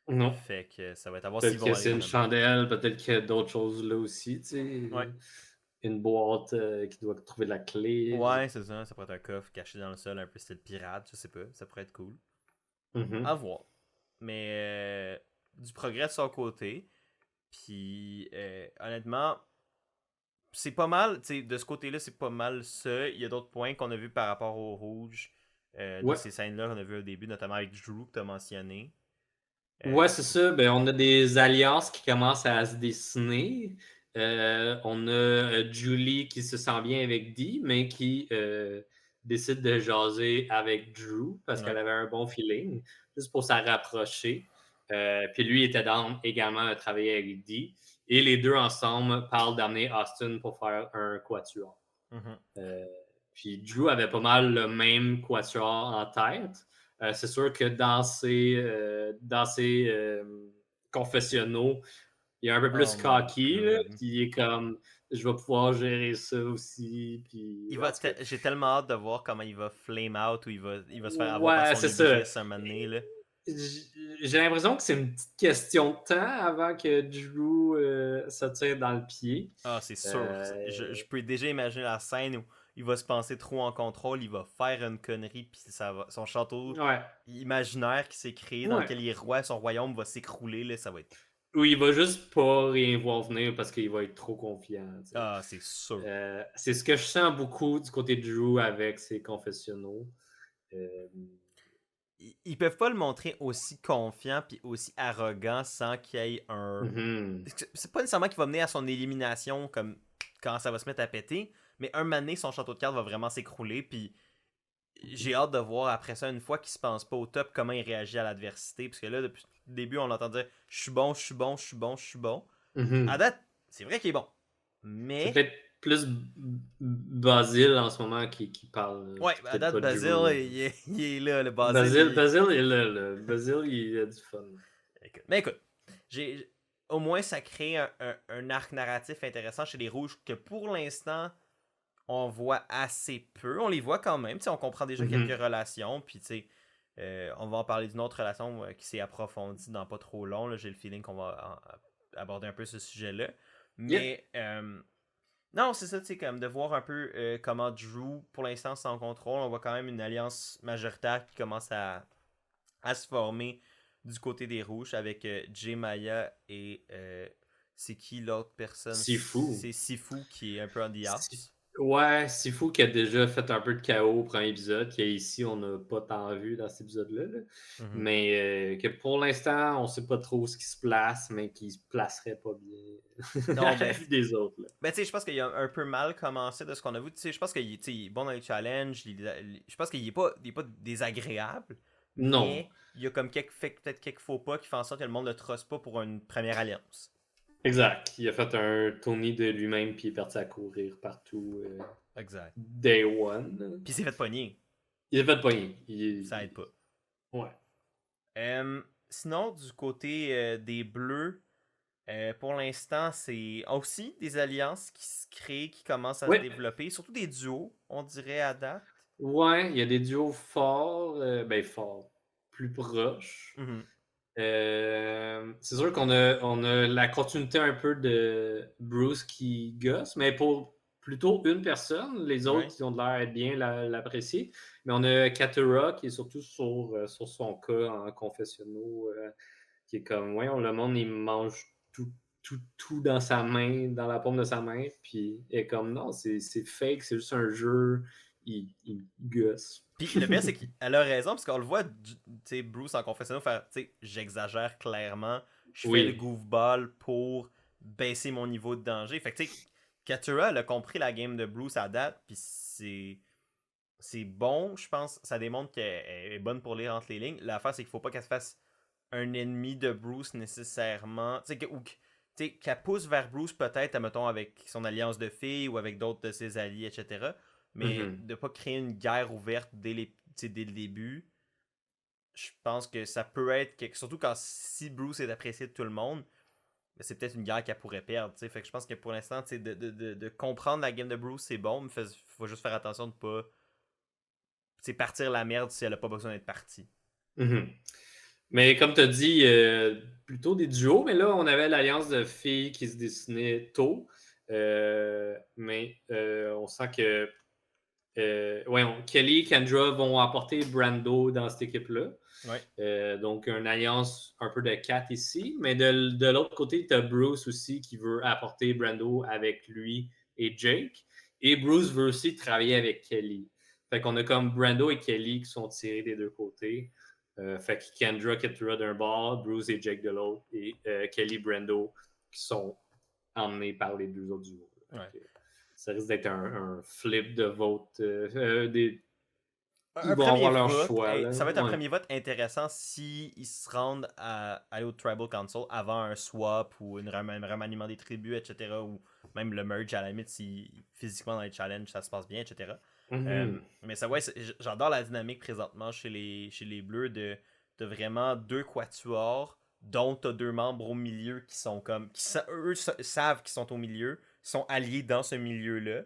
Non. Fait que ça va être à voir Peut-être s'ils vont que aller c'est dans une le chandelle, peut-être qu'il y a d'autres choses là aussi, tu sais. Ouais. Une boîte qui doit trouver la clé. Ouais, c'est ça. Ça pourrait être un coffre caché dans le sol, un peu style pirate, je sais pas. Ça pourrait être cool. À voir. Mais du progrès de son côté. Puis honnêtement, c'est pas mal, tu sais, de ce côté-là, c'est pas mal ça. Il y a d'autres points qu'on a vus par rapport au rouge. De ces scènes-là qu'on a vu au début, notamment avec Drew que tu as mentionné. Ouais, c'est ça. Ben, on a des alliances qui commencent à se dessiner. On a Julie qui se sent bien avec Dee, mais qui décide de jaser avec Drew parce qu'elle avait un bon feeling, juste pour s'en rapprocher. Puis lui était down également à travailler avec Dee. Et les deux ensemble parlent d'amener Austin pour faire un quatuor. Puis Drew avait pas mal le même quatuor en tête. C'est sûr que dans ses confessionnaux, il est un peu plus cocky, puis il est comme je vais pouvoir gérer ça aussi. Puis, j'ai tellement hâte de voir comment il va flame out ou il va se faire avoir ouais, par son hubris un moment donné. Là. J'ai l'impression que c'est une petite question de temps avant que Drew se tire dans le pied. Ah, c'est sûr. Je peux déjà imaginer la scène où il va se penser trop en contrôle, il va faire une connerie, puis son château imaginaire qui s'est créé, dans lequel il est roi, son royaume va s'écrouler, là, ça va être... Oui, il va juste pas rien voir venir parce qu'il va être trop confiant. T'sais. Ah, c'est sûr. C'est ce que je sens beaucoup du côté de Drew avec ses confessionnaux. Ils peuvent pas le montrer aussi confiant puis aussi arrogant sans qu'il y ait un... C'est pas nécessairement qu'il va mener à son élimination comme quand ça va se mettre à péter, mais un moment donné, son château de cartes va vraiment s'écrouler, puis j'ai hâte de voir après ça, une fois qu'il se pense pas au top, comment il réagit à l'adversité, parce que là, depuis le début, on l'entend dire « je suis bon, je suis bon, je suis bon, je suis bon ». À date, c'est vrai qu'il est bon, mais... C'est peut-être plus Basile en ce moment qui parle. Ouais, à date, Basile, il est là, le Basile. Basile est là. Basile, il a du fun. Mais écoute, au moins, ça crée un arc narratif intéressant chez les Rouges que pour l'instant, on voit assez peu. On les voit quand même. On comprend déjà quelques relations. Puis, on va en parler d'une autre relation qui s'est approfondie dans pas trop long. J'ai le feeling qu'on va aborder un peu ce sujet-là. Mais, non, c'est ça, comme de voir un peu comment Drew, pour l'instant, sans contrôle. On voit quand même une alliance majoritaire qui commence à se former du côté des Rouges avec Jay Maya et c'est qui l'autre personne? Sifu. C'est Sifu qui est un peu on the outs. Ouais, Sifu qui a déjà fait un peu de chaos au premier épisode, qui ici on n'a pas tant vu dans cet épisode-là. Mais que pour l'instant, on sait pas trop ce qui se place, mais qui se placerait pas bien Non, à la vue des autres. Là. Ben, tu sais, je pense qu'il a un peu mal commencé de ce qu'on a vu. Tu sais, je pense qu'il est bon dans les challenges. Je pense qu'il est pas désagréable. Non. Mais il y a comme peut-être quelques faux pas qui font en sorte que le monde ne le trosse pas pour une première alliance. Exact. Il a fait un Tony de lui-même puis il est parti à courir partout. Exact. Day one. Puis il s'est fait pogner. Il a fait pogner. Ça aide pas. Ouais. Sinon, du côté des Bleus, pour l'instant, c'est aussi des alliances qui se créent, qui commencent à se Ouais. développer, surtout des duos, on dirait à date. Ouais, il y a des duos forts, forts, plus proches. Mhm. C'est sûr qu'on a la continuité un peu de Bruce qui gosse, mais pour plutôt une personne. Les autres, Ouais. qui ont de l'air d'être bien l'apprécier. Mais on a Katura qui est surtout sur son cas en confessionnaux, qui est comme, ouais, le monde, il mange tout dans sa main, dans la paume de sa main, puis elle est comme, non, c'est fake, c'est juste un jeu, il gosse. Puis le pire, c'est qu'elle a raison, parce qu'on le voit, tu sais, Bruce en confessionnal faire, tu sais, j'exagère clairement, je fais le Oui. goofball pour baisser mon niveau de danger. Fait que, tu sais, Katura, elle a compris la game de Bruce à date, puis c'est bon, je pense. Ça démontre qu'elle est bonne pour lire entre les lignes. L'affaire, c'est qu'il faut pas qu'elle se fasse un ennemi de Bruce nécessairement. Tu sais, qu'elle pousse vers Bruce peut-être, mettons, avec son alliance de filles ou avec d'autres de ses alliés, etc. Mais Mhm. de pas créer une guerre ouverte dès le début, je pense que ça peut être surtout quand si Bruce est apprécié de tout le monde, ben, c'est peut-être une guerre qu'elle pourrait perdre. T'sais. Fait que je pense que pour l'instant, de comprendre la game de Bruce, c'est bon, mais faut juste faire attention de pas partir la merde si elle a pas besoin d'être partie. Mhm. Mais comme tu as dit, plutôt des duos, mais là, on avait l'alliance de filles qui se dessinait tôt. Mais on sent que Kelly et Kendra vont apporter Brando dans cette équipe-là. Ouais. Donc, une alliance un peu de 4 ici. Mais de l'autre côté, tu as Bruce aussi qui veut apporter Brando avec lui et Jake. Et Bruce veut aussi travailler avec Kelly. Fait qu'on a comme Brando et Kelly qui sont tirés des deux côtés. Fait que Kendra, Ketura d'un bord, Bruce et Jake de l'autre, et Kelly, Brando qui sont emmenés par les deux autres duos. Ouais. Ça risque d'être un flip de vote. Ils Un vont premier avoir leur vote, choix. Là. ça va être un Ouais. premier vote intéressant si ils se rendent à aller au Tribal Council avant un swap ou un remaniement des tribus, etc. Ou même le merge à la limite si physiquement dans les challenges ça se passe bien, etc. Mm-hmm. Mais ça, ouais, j'adore la dynamique présentement chez les Bleus de vraiment deux quatuors dont t'as deux membres au milieu qui sont comme. Eux savent qu'ils sont au milieu, sont alliés dans ce milieu-là.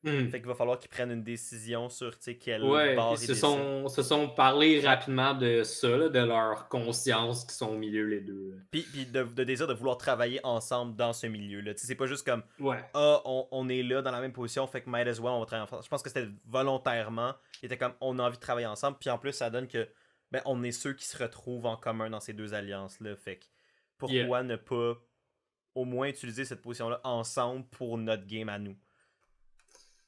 Mm. Fait qu'il va falloir qu'ils prennent une décision sur quelle Ouais, ils barre ils décident. se sont parlé rapidement de ça, là, de leur conscience qui sont au milieu les deux. Puis de désir de vouloir travailler ensemble dans ce milieu-là. C'est pas juste comme Ouais. ah, on est là dans la même position, fait que might as well, on va travailler ensemble. Je pense que c'était volontairement. Il était comme on a envie de travailler ensemble. Puis en plus, ça donne que ben, on est ceux qui se retrouvent en commun dans ces deux alliances-là. Fait que Yeah. pourquoi ne pas au moins utiliser cette position-là ensemble pour notre game à nous?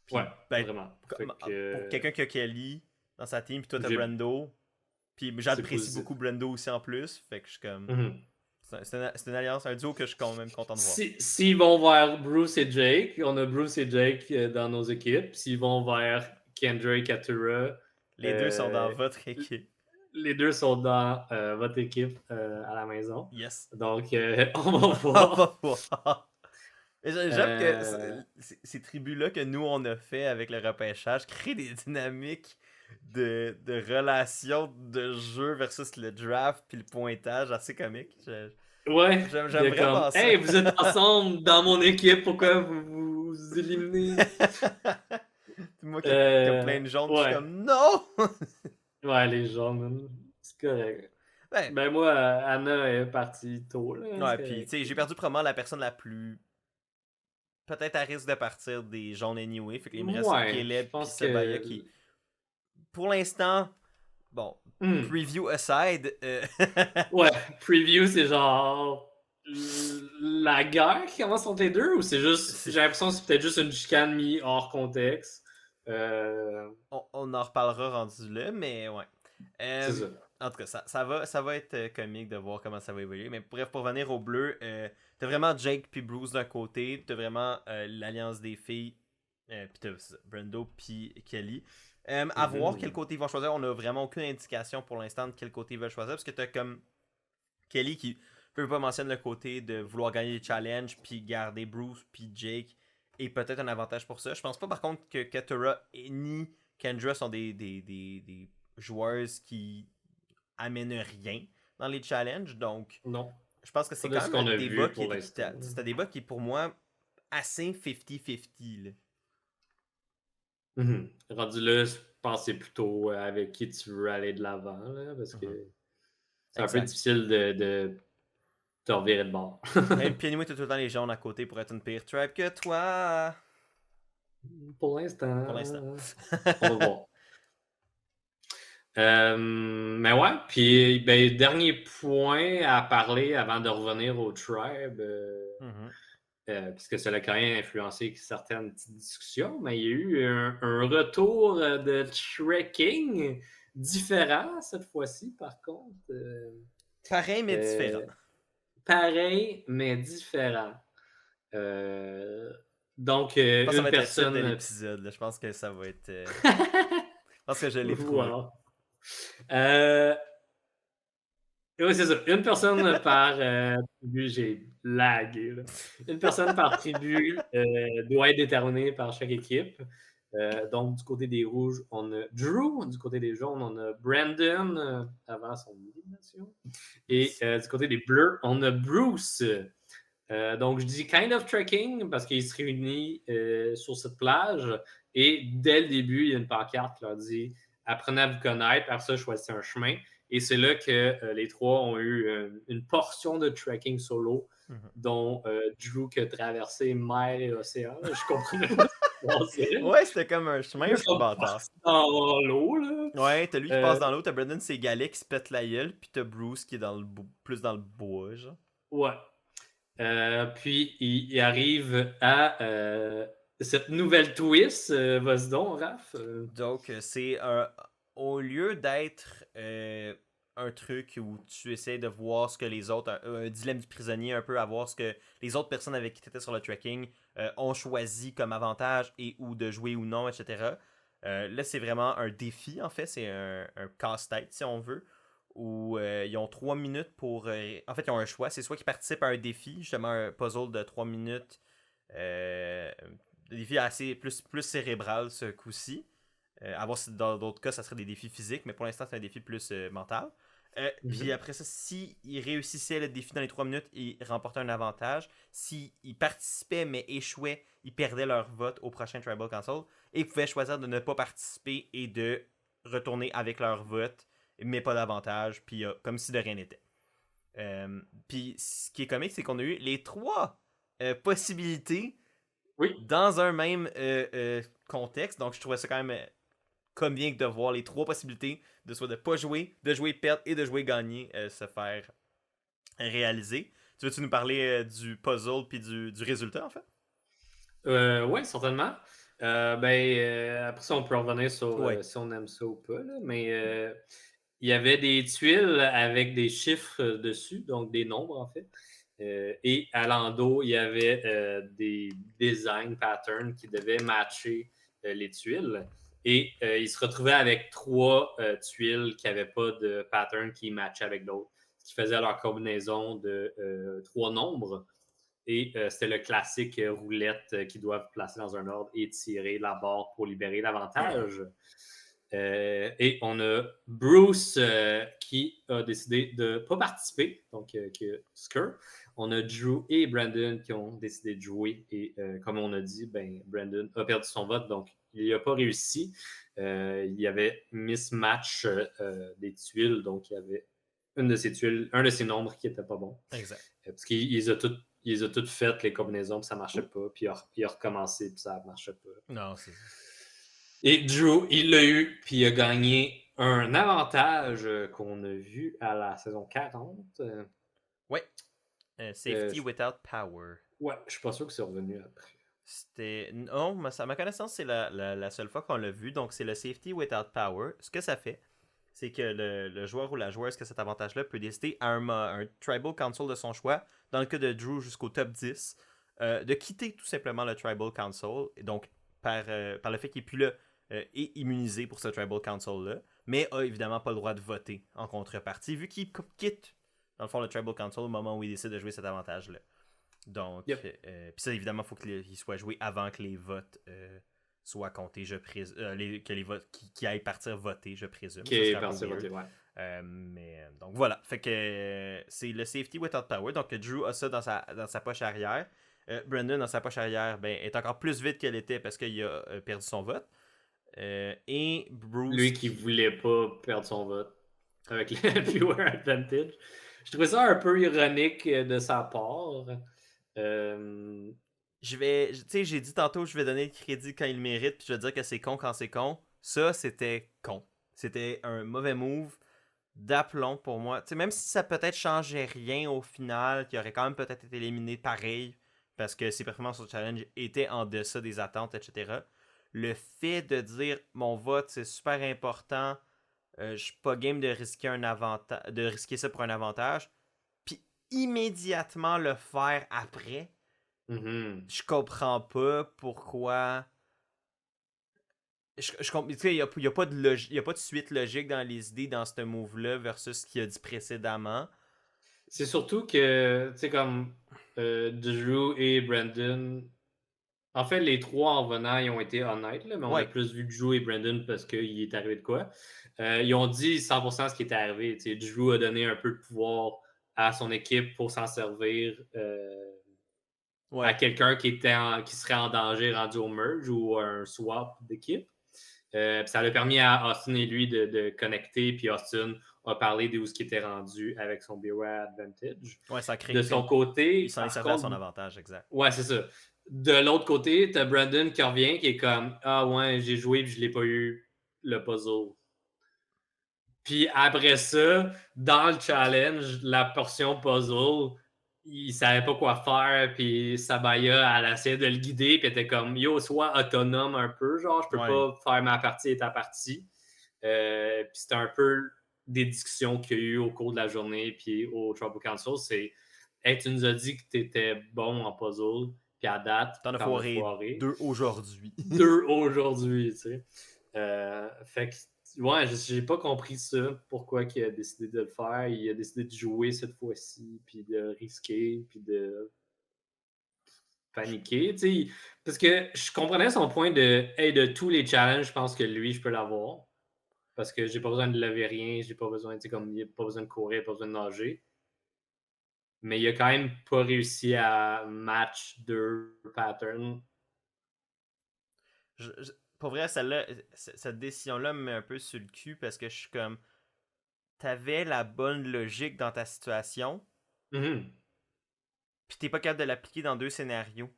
Puis, Ouais, ben, vraiment. Fait pour quelqu'un qui a Kelly dans sa team, puis toi t'as j'ai- Brando, puis c'est j'apprécie positif. beaucoup Brando aussi en plus, fait que je suis comme. Mhm. C'est une alliance, un duo que je suis quand même content de voir. S'ils vont vers Bruce et Jake, on a Bruce et Jake dans nos équipes. S'ils vont vers Kendra et Katura, Les deux sont dans euh, votre équipe. les deux sont dans votre équipe à la maison. Yes. Donc, on va On voir. va voir. J'aime que Euh, ces tribus-là que nous on a fait avec le repêchage créent des dynamiques de relations de jeu versus le draft puis le pointage assez comique. Ouais, J'aime de comme, vraiment ça. hey, vous êtes ensemble dans mon équipe, pourquoi vous vous éliminez? Puis moi qui a plein de jaunes, puis je suis Ouais, comme non! ouais, les gens, man, c'est correct. Ouais, Ben moi, Anna est partie tôt, là, c'est ouais, puis tu correct. sais, j'ai perdu probablement la personne la plus peut-être à risque de partir des jaunes anyway. Fait qu'il me reste Ouais, je Caleb puis pense Sebaya que... qui, pour l'instant, bon, Hmm. preview aside, Ouais, preview, c'est genre la guerre qui commence entre les deux, ou c'est juste, j'ai l'impression que c'est peut-être juste une chicane mise hors contexte. on en reparlera rendu là, mais ouais. C'est ça. En tout cas, ça va être comique de voir comment ça va évoluer. Mais bref, pour venir au bleu, t'as vraiment Jake puis Bruce d'un côté, t'as vraiment l'alliance des filles, puis t'as Brando puis Kelly. À voir quel côté ils vont choisir. On a vraiment aucune indication pour l'instant de quel côté ils veulent choisir, parce que t'as comme Kelly qui peut pas mentionner le côté de vouloir gagner les challenges puis garder Bruce puis Jake et peut-être un avantage pour ça. Je pense pas par contre que Katura ni Kendra sont des joueuses qui amènent rien dans les challenges. Donc, Non. je pense que c'est Pas de quand ce même qu'on un a débat vu qui est pour l'instant. équitable. C'est un débat qui est pour moi assez 50-50. Là. Rendu là, je pense que c'est plutôt avec qui tu veux aller de l'avant, là, parce que c'est un peu Exact. difficile de te revirer de bord. Puis anyway, t'as tout le temps les jaunes à côté pour être une pire tribe que toi. Pour l'instant. Pour l'instant. On va voir. Mais ouais, puis ben, dernier point à parler avant de revenir au tribe, puisque ça a quand même influencé certaines petites discussions, mais il y a eu un retour de trekking différent cette fois-ci, par contre. Pareil, mais différent. Pareil, mais différent. Donc, Je pense que ça une va être le titre de personne. l'épisode. Là. Je pense que ça va être. Je pense que je l'ai trouvé. Wow. Oui, c'est ça. Une personne par tribu, j'ai lagué. Là. Une personne par tribu doit être déterminée par chaque équipe. Donc, du côté des rouges, on a Drew. Du côté des jaunes, on a Brandon avant son élimination. Et du côté des bleus, on a Bruce. Donc, je dis kind of trekking parce qu'ils se réunissent sur cette plage. Et dès le début, il y a une pancarte qui leur dit apprenez à vous connaître, après ça, choisissez un chemin. Et c'est là que les trois ont eu une portion de trekking solo, dont Drew qui a traversé mer et océan. Je comprenais pas ce qui se Ouais, c'était comme un chemin un peu bâtard. dans l'eau, là. Ouais, t'as lui qui passe dans l'eau, t'as Brandon Ségalais qui se pète la gueule, puis t'as Bruce qui est dans plus dans le bois, genre. Ouais. Puis, il arrive à cette nouvelle twist. Vas-y donc, Raph. Donc, c'est au lieu d'être un truc où tu essaies de voir ce que les autres, un dilemme du prisonnier un peu, à voir ce que les autres personnes avec qui tu étais sur le trekking ont choisi comme avantage et ou de jouer ou non, etc. Là, c'est vraiment un défi, en fait, c'est un casse-tête, si on veut, où ils ont 3 minutes pour... en fait, ils ont un choix, c'est soit qu'ils participent à un défi, justement un puzzle de 3 minutes, un défi assez plus cérébral ce coup-ci. À voir si dans d'autres cas, ça serait des défis physiques, mais pour l'instant, c'est un défi plus mental. Puis après ça, s'ils réussissaient le défi dans les 3 minutes, ils remportaient un avantage. S'ils participaient mais échouaient, ils perdaient leur vote au prochain Tribal Council. Et ils pouvaient choisir de ne pas participer et de retourner avec leur vote, mais pas d'avantage, puis comme si de rien n'était. Puis ce qui est comique, c'est qu'on a eu les 3 possibilités dans un même contexte. Donc je trouvais ça quand même comique de voir les 3 possibilités de soit de pas jouer, de jouer perdre et de jouer gagner se faire réaliser. Tu veux-tu nous parler du puzzle puis du résultat en fait? Oui, certainement. Après ça, on peut revenir sur si on aime ça ou pas. Là, mais il y avait des tuiles avec des chiffres dessus, donc des nombres en fait. Et à l'endos, il y avait des design patterns qui devaient matcher les tuiles. Et il se retrouvait avec 3 tuiles qui n'avaient pas de pattern qui matchaient avec d'autres, ce qui faisait leur combinaison de 3 nombres. Et c'était le classique roulette qu'ils doivent placer dans un ordre et tirer la barre pour libérer l'avantage. Et on a Bruce qui a décidé de ne pas participer, donc Skur. On a Drew et Brandon qui ont décidé de jouer. Et comme on a dit, Brandon a perdu son vote, donc il n'a pas réussi. Il y avait mismatch des tuiles, donc il y avait une de ces tuiles, un de ces nombres qui n'était pas bon. Exact. Parce qu'il les a toutes faites, les combinaisons, puis ça ne marchait pas. Puis il a recommencé, puis ça ne marchait pas. Non, c'est ça. Et Drew, il l'a eu, puis il a gagné un avantage qu'on a vu à la saison 40. Ouais. Safety without power. Ouais, je suis pas sûr que c'est revenu après. C'était. Non, à ma connaissance, c'est la seule fois qu'on l'a vu. Donc, c'est le safety without power. Ce que ça fait, c'est que le joueur ou la joueuse qui a cet avantage-là peut décider à un Tribal Council de son choix, dans le cas de Drew jusqu'au top 10, de quitter tout simplement le Tribal Council. Et donc, par le fait qu'il n'est plus là, est immunisé pour ce Tribal Council-là, mais a évidemment pas le droit de voter en contrepartie, vu qu'il quitte, dans le fond, le Tribal Council au moment où il décide de jouer cet avantage-là. Donc, puis ça, évidemment, il faut qu'il soit joué avant que les votes soit compté, je présume, que les votes qui aillent partir voter, je présume. Qui Ça est serait un peu parti weird. voter, ouais. Donc voilà, fait que c'est le safety without power. Donc Drew a ça dans sa poche arrière. Brandon dans sa poche arrière est encore plus vite qu'elle était parce qu'il a perdu son vote. Et Bruce Lui qui voulait pas perdre son vote avec le viewer advantage. Je trouvais ça un peu ironique de sa part. j'ai dit tantôt je vais donner le crédit quand il le mérite, puis je vais dire que c'est con quand c'est con. Ça, c'était con. C'était un mauvais move d'aplomb pour moi. Même si ça peut-être changeait rien au final, qui aurait quand même peut-être été éliminé pareil, parce que ses performances au challenge étaient en deçà des attentes, etc. Le fait de dire mon vote c'est super important, je suis pas game de risquer de risquer ça pour un avantage, puis immédiatement le faire après, je comprends pas pourquoi. Il n'y a pas de suite logique dans les idées dans ce move-là versus ce qu'il a dit précédemment. C'est surtout que, tu sais, comme Drew et Brandon, en fait, les trois en venant, ils ont été honnêtes, là, mais on a Ouais. plus vu Drew et Brandon parce qu'il est arrivé de quoi. Ils ont dit 100% ce qui était arrivé. Tu sais, Drew a donné un peu de pouvoir à son équipe pour s'en servir à quelqu'un qui serait en danger rendu au merge ou un swap d'équipe. Ça a permis à Austin et lui de connecter, puis Austin a parlé de où ce qui était rendu avec son Beware Advantage. Ouais, ça crée. De son côté, Il s'en est par servi à contre, son avantage, exact. ouais, c'est ça. De l'autre côté, t'as Brandon qui revient, qui est comme ah ouais, j'ai joué et je l'ai pas eu le puzzle. Puis après ça, dans le challenge, la portion puzzle, il savait pas quoi faire, puis Sabaya, elle essayait de le guider, puis elle était comme yo, sois autonome un peu, genre, je peux pas faire ma partie et ta partie. Puis c'était un peu des discussions qu'il y a eu au cours de la journée, puis au Trouble Council, c'est hey, tu nous as dit que tu étais bon en puzzle, puis à date, T'en as t'en as foiré foiré. 2 aujourd'hui. 2 aujourd'hui, tu sais. Fait que ouais, j'ai pas compris ça, pourquoi il a décidé de le faire. Il a décidé de jouer cette fois-ci, puis de risquer, puis de paniquer. T'sais, parce que je comprenais son point de hey, de tous les challenges, je pense que lui, je peux l'avoir. Parce que j'ai pas besoin de lever rien, j'ai pas besoin, comme il a pas besoin de courir, pas besoin de nager. Mais il a quand même pas réussi à match deux patterns. Pour vrai, cette décision-là me met un peu sur le cul parce que je suis comme. T'avais la bonne logique dans ta situation, puis t'es pas capable de l'appliquer dans 2 scénarios.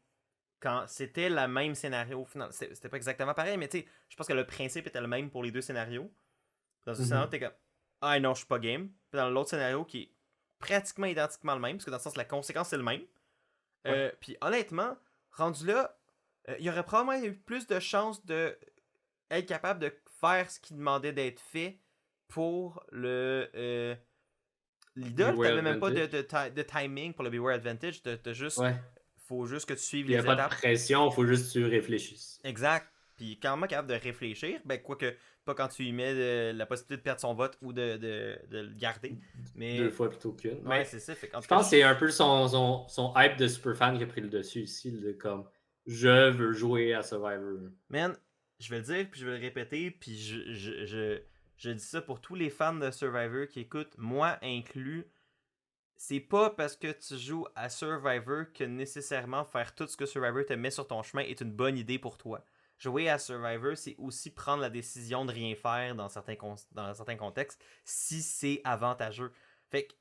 Quand c'était le même scénario, au final, c'était pas exactement pareil, mais tu sais, je pense que le principe était le même pour les 2 scénarios. Dans un scénario, t'es comme ah non, je suis pas game. Puis dans l'autre scénario, qui est pratiquement identiquement le même, parce que dans le sens, la conséquence, c'est le même. Puis honnêtement, rendu là, il y aurait probablement eu plus de chances de être capable de faire ce qu'il demandait d'être fait pour l'idole. T'avais même pas de timing pour le Beware Advantage. Faut juste que tu suives il n'y les a pas étapes. de pression, il faut juste que tu réfléchisses. Exact. Puis quand même capable de réfléchir, quoique pas quand tu lui mets la possibilité de perdre son vote ou de le garder. Mais 2 fois plutôt qu'une. Ouais, c'est ça. Je pense que c'est un peu son hype de superfan qui a pris le dessus ici, de comme je veux jouer à Survivor. Man, je vais le dire, puis je vais le répéter, puis je dis ça pour tous les fans de Survivor qui écoutent, moi inclus. C'est pas parce que tu joues à Survivor que nécessairement faire tout ce que Survivor te met sur ton chemin est une bonne idée pour toi. Jouer à Survivor, c'est aussi prendre la décision de rien faire dans certains contextes si c'est avantageux. Fait que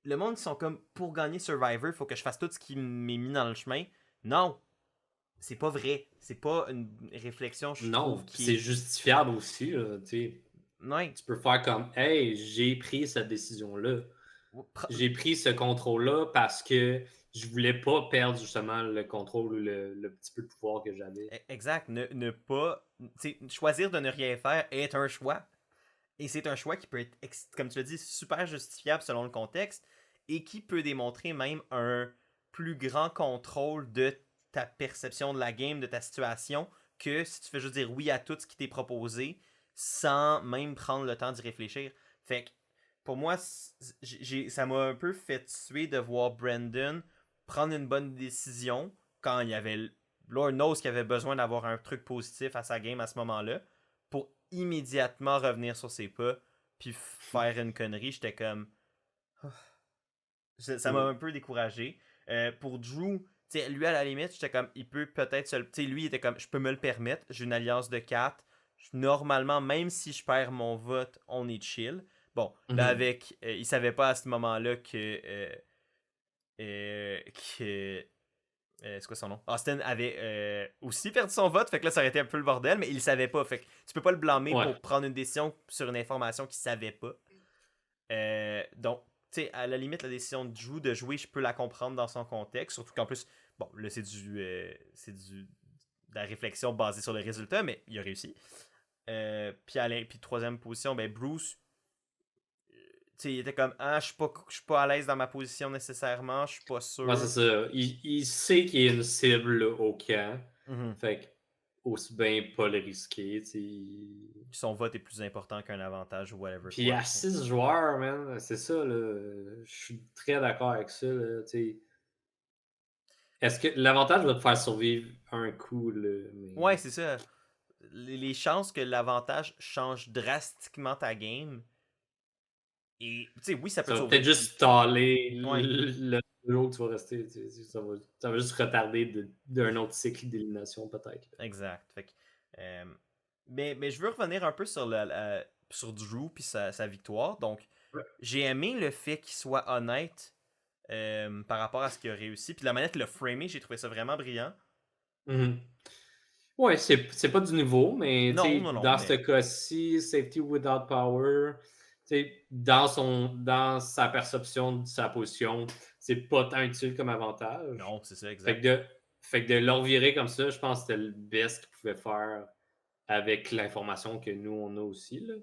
le monde qui sont comme pour gagner Survivor, il faut que je fasse tout ce qui m'est mis dans le chemin. Non, c'est pas vrai. C'est pas une réflexion, je trouve, qui c'est justifiable aussi. Là, ouais. Tu peux faire comme hey, j'ai pris cette décision-là. J'ai pris ce contrôle-là parce que je voulais pas perdre justement le contrôle ou le petit peu de pouvoir que j'avais. Exact. Ne pas. Choisir de ne rien faire est un choix. Et c'est un choix qui peut être, comme tu l'as dit, super justifiable selon le contexte et qui peut démontrer même un plus grand contrôle de ta perception de la game, de ta situation, que si tu fais juste dire oui à tout ce qui t'est proposé sans même prendre le temps d'y réfléchir. Fait que pour moi, ça m'a un peu fait tuer de voir Brandon prendre une bonne décision quand il y avait Lord knows qu'il avait besoin d'avoir un truc positif à sa game à ce moment-là pour immédiatement revenir sur ses pas puis faire une connerie. J'étais comme... Ça m'a un peu découragé. Pour Drew, lui, à la limite, j'étais comme, il peut peut-être se... lui, il était comme, je peux me le permettre. J'ai une alliance de 4. Normalement, même si je perds mon vote, on est chill. Bon, là, avec... il savait pas à ce moment-là que c'est quoi son nom? Austin avait aussi perdu son vote, fait que là, ça aurait été un peu le bordel, mais il le savait pas. Fait que tu peux pas le blâmer Ouais. pour prendre une décision sur une information qu'il savait pas. Donc, tu sais, à la limite, la décision de Drew de jouer, je peux la comprendre dans son contexte. Surtout qu'en plus, bon, là, c'est de la réflexion basée sur le résultat, mais il a réussi. Puis troisième position, ben Bruce, il était comme, ah, je suis pas à l'aise dans ma position nécessairement, je suis pas sûr. Ouais, c'est ça. Il sait qu'il y a une cible au camp. Mm-hmm. Fait que, aussi bien pas le risquer. Son vote est plus important qu'un avantage ou whatever. Puis à 6 joueurs, man, c'est ça, là. Je suis très d'accord avec ça, là. Est-ce que l'avantage va te faire survivre un coup, là? Mais... Ouais, c'est ça. Les chances que l'avantage change drastiquement ta game. Et, tu sais, oui, ça peut Ça va sauver. peut-être juste staller Ouais. le jour que tu vas rester. Ça va juste retarder d'un autre cycle d'élimination, peut-être. Exact. Fait que, mais je veux revenir un peu sur Drew puis sa victoire. Donc, Ouais. j'ai aimé le fait qu'il soit honnête par rapport à ce qu'il a réussi. Puis la manière qu'il l'a framé, j'ai trouvé ça vraiment brillant. Mm-hmm. Ouais, c'est pas du nouveau, mais Non, dans mais... ce cas-ci, safety without power, dans sa perception de sa position, c'est pas tant utile comme avantage. Non, c'est ça, Fait exact. que de le revirer comme ça, je pense que c'était le best qu'il pouvait faire avec l'information que nous, on a aussi. Là.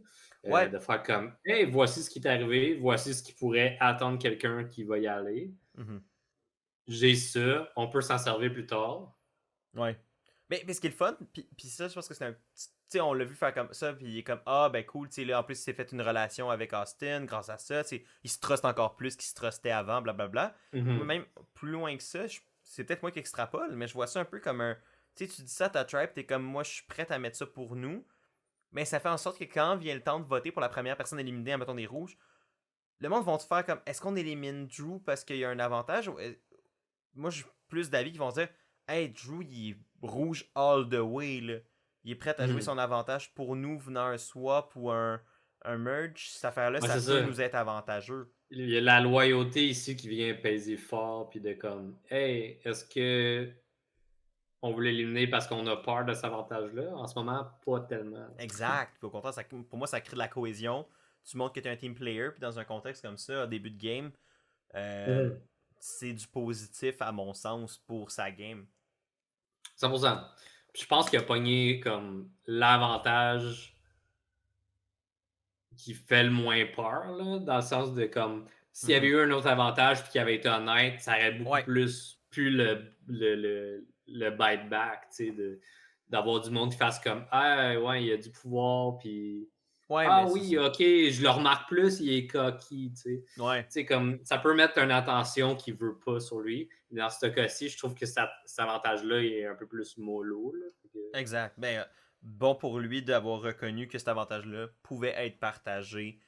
Ouais. De faire comme, hey, voici ce qui est arrivé, voici ce qui pourrait attendre quelqu'un qui va y aller. Mm-hmm. J'ai ça, on peut s'en servir plus tard. Ouais. Mais ce qui est le fun, puis ça, je pense que c'est un petit. Tu sais, on l'a vu faire comme ça, puis il est comme, ah, ben cool, tu sais, là, en plus, il s'est fait une relation avec Austin grâce à ça, tu sais, il se truste encore plus qu'il se trustait avant, blablabla. Mm-hmm. Même plus loin que ça, c'est peut-être moi qui extrapole, mais je vois ça un peu comme un. Tu sais, tu dis ça à ta tribe, t'es comme, moi, je suis prêt à mettre ça pour nous, mais ça fait en sorte que quand vient le temps de voter pour la première personne éliminée, en mettant des rouges, le monde vont te faire comme, est-ce qu'on élimine Drew parce qu'il y a un avantage? Moi, j'ai plus d'avis qui vont dire, hey, Drew, il est rouge all the way, là. Il est prêt à jouer son avantage pour nous venant un swap ou un merge. Cette affaire-là, Ouais, ça c'est peut ça. nous être avantageux. Il y a la loyauté ici qui vient peser fort, puis de comme, hey, est-ce que on veut l'éliminer parce qu'on a peur de cet avantage-là? En ce moment, pas tellement. Exact. Puis au contraire, pour moi, ça crée de la cohésion. Tu montres que tu es un team player, puis dans un contexte comme ça, au début de game, c'est du positif à mon sens pour sa game. 100%. Puis je pense qu'il a pogné comme l'avantage qui fait le moins peur, là, dans le sens de comme s'il y avait eu un autre avantage puis qu'il avait été honnête, ça aurait beaucoup Ouais. plus pu le bite back, tu sais, d'avoir du monde qui fasse comme ah ouais, il a du pouvoir, puis Ouais, ah mais oui, ok, je le remarque plus, il est cocky, tu sais. ouais. Tu sais, comme ça peut mettre une attention qu'il veut pas sur lui. Dans ce cas-ci, je trouve que cet avantage-là est un peu plus mollo. Là. Exact. Ben, bon pour lui d'avoir reconnu que cet avantage-là pouvait être partagé,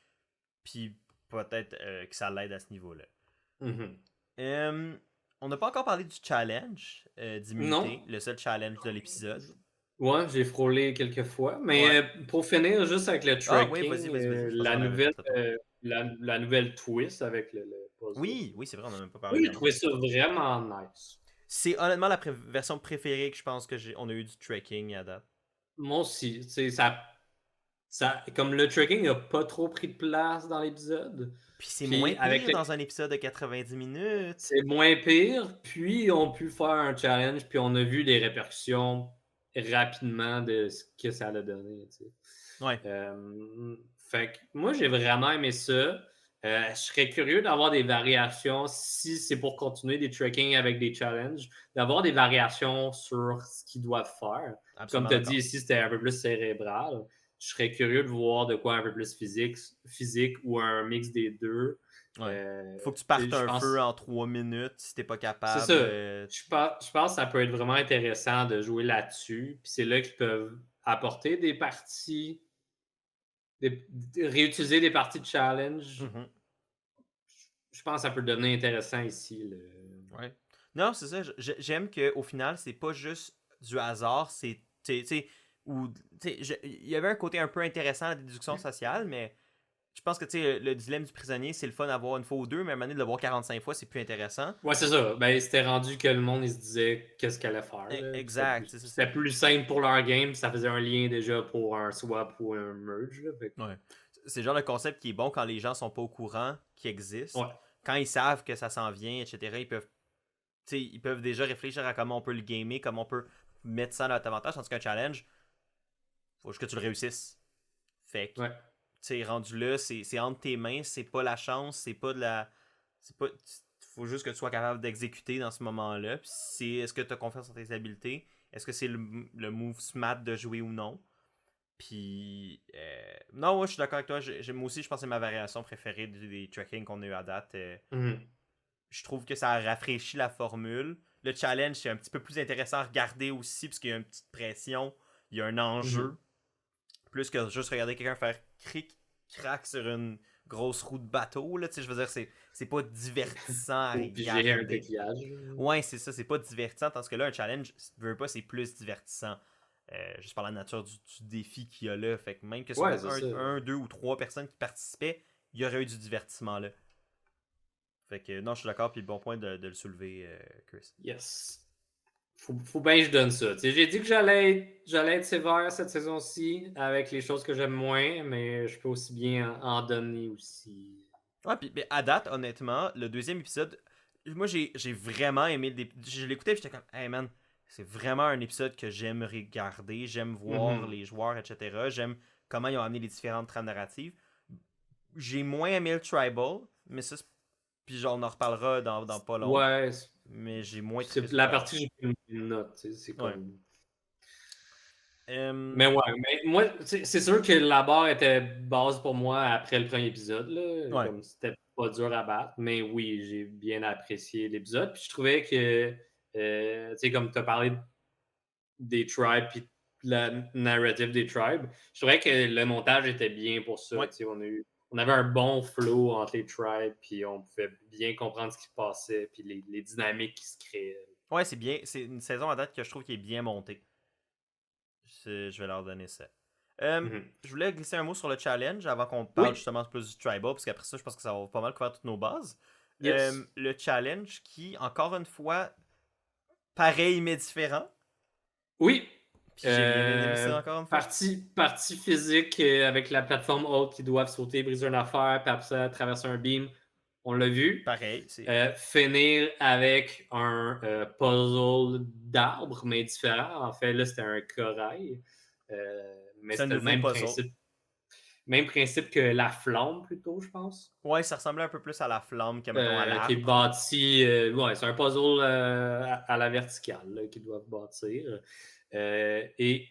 puis peut-être que ça l'aide à ce niveau-là. On n'a pas encore parlé du challenge d'immunité, Non. le seul challenge de l'épisode. Ouais, j'ai frôlé quelques fois. Mais Ouais. pour finir, juste avec le Ah oui, tracking, vas-y. Je pense qu'on avait fait le tour. la nouvelle twist avec le puzzle. Oui, c'est vrai, on n'en a même pas parlé. Oui, j'ai trouvé ça vraiment nice. C'est honnêtement la version préférée que je pense que on a eu du tracking à date. Moi aussi. Tu sais, comme le tracking n'a pas trop pris de place dans l'épisode. Puis c'est moins avec pire dans un épisode de 90 minutes. C'est moins pire. Puis on a pu faire un challenge, puis on a vu les répercussions rapidement de ce que ça allait donner. Tu sais. Ouais. Fait que moi, j'ai vraiment aimé ça. Je serais curieux d'avoir des variations si c'est pour continuer des tracking avec des challenges, d'avoir des variations sur ce qu'ils doivent faire. Absolument Comme tu as d'accord. dit ici, c'était un peu plus cérébral. je serais curieux de voir de quoi un peu plus physique ou un mix des deux. Ouais. Faut que tu Tu sais, partes je un feu pense. en 3 minutes si t'es pas C'est capable. ça. Je pense que ça peut être vraiment intéressant de jouer là-dessus. Puis c'est là qu'ils peuvent apporter des parties, réutiliser des parties de challenge. Mhm. Je pense que ça peut devenir intéressant ici. Ouais. Non, c'est ça. J'aime qu'au final, c'est pas juste du hasard. C'est. Tu sais, ou. Il y avait un côté un peu intéressant à la déduction sociale, mais je pense que tu sais, le dilemme du prisonnier, c'est le fun d'avoir une fois ou deux, mais à un moment donné, de le voir 45 fois, c'est plus intéressant. Ouais, c'est ça. Ben, c'était rendu que le monde il se disait qu'est-ce qu'elle allait faire. Là. Puis Exact. c'était plus simple pour leur game, puis ça faisait un lien déjà pour un swap ou un merge. Là. Ouais. C'est le genre de concept qui est bon quand les gens sont pas au courant qu'il existe. Ouais. Quand ils savent que ça s'en vient, etc., ils peuvent déjà réfléchir à comment on peut le gamer, comment on peut mettre ça à notre avantage. Tandis qu'un challenge, faut juste que tu le réussisses. Fait que, Ouais. rendu là, c'est entre tes mains, c'est pas la chance, c'est pas de la. C'est pas. Faut juste que tu sois capable d'exécuter dans ce moment-là. Puis est-ce que tu as confiance en tes habiletés? Est-ce que c'est le move smart de jouer ou non? Puis. Non, ouais, je suis d'accord avec toi. Moi aussi, je pense que c'est ma variation préférée des trackings qu'on a eu à date. Mhm. Je trouve que ça a rafraîchi la formule. Le challenge, c'est un petit peu plus intéressant à regarder aussi, parce qu'il y a une petite pression, il y a un enjeu. Mhm. Plus que juste regarder quelqu'un faire crac sur une grosse roue de bateau. Là, je veux dire, c'est pas divertissant à Ou piger un regarder. coquillage. Ouais, c'est ça, c'est pas divertissant. Tandis que là, un challenge, si tu veux pas, c'est plus divertissant. Juste par la nature du défi qu'il y a là. Fait que même que ce Ouais, soit c'est ça. deux ou trois personnes qui participaient, il y aurait eu du divertissement là. Fait que non, je suis d'accord, puis bon point de le soulever, Chris. Yes. Faut bien que je donne ça. T'sais, j'ai dit que j'allais être sévère cette saison-ci avec les choses que j'aime moins, mais je peux aussi bien en donner aussi. Ouais, puis à date, honnêtement, le deuxième épisode, moi j'ai vraiment aimé je l'écoutais et j'étais comme, hey man, c'est vraiment un épisode que j'aime regarder, j'aime voir Mhm. les joueurs, etc. J'aime comment ils ont amené les différentes trames narratives. J'ai moins aimé le Tribal, mais ça, puis genre, on en reparlera dans pas long, Ouais, mais j'ai moins trippé c'est sur le la Tribal. partie que j'ai pris une note. C'est Ouais. comme. Euh, Mais ouais, mais moi, c'est sûr que la barre était basse pour moi après le premier épisode. Là, ouais. comme c'était pas dur à battre. Mais oui, j'ai bien apprécié l'épisode. Puis je trouvais que, tu sais, comme tu as parlé des tribes puis la narrative des tribes, je trouvais que le montage était bien pour ça. Ouais. Tu sais, on avait un bon flow entre les tribes, puis on pouvait bien comprendre ce qui se passait, puis les dynamiques qui se créaient. Ouais, c'est bien. C'est une saison à date que je trouve qui est bien montée. Je vais leur donner ça. Mhm. Je voulais glisser un mot sur le challenge avant qu'on parle Oui, justement plus du tribal, parce qu'après ça, je pense que ça va pas mal couvrir toutes nos bases. yes. Le challenge qui, encore une fois, pareil mais différent. Oui, Puis j'ai bien aimé ça encore une fois. partie physique avec la plateforme haute qui doivent sauter, briser une affaire, puis après ça, traverser un beam. On l'a vu. Pareil, c'est. Finir avec un puzzle d'arbres, mais différent. En fait, là, c'était un corail. Mais C'est un c'était le nouveau même puzzle. principe. Même principe que la flamme, plutôt, je pense. Ouais, ça ressemblait un peu plus à la flamme que, mettons, à Qui est l'arbre. bâti. Ouais, c'est un puzzle à la verticale là, qu'ils doivent bâtir. Et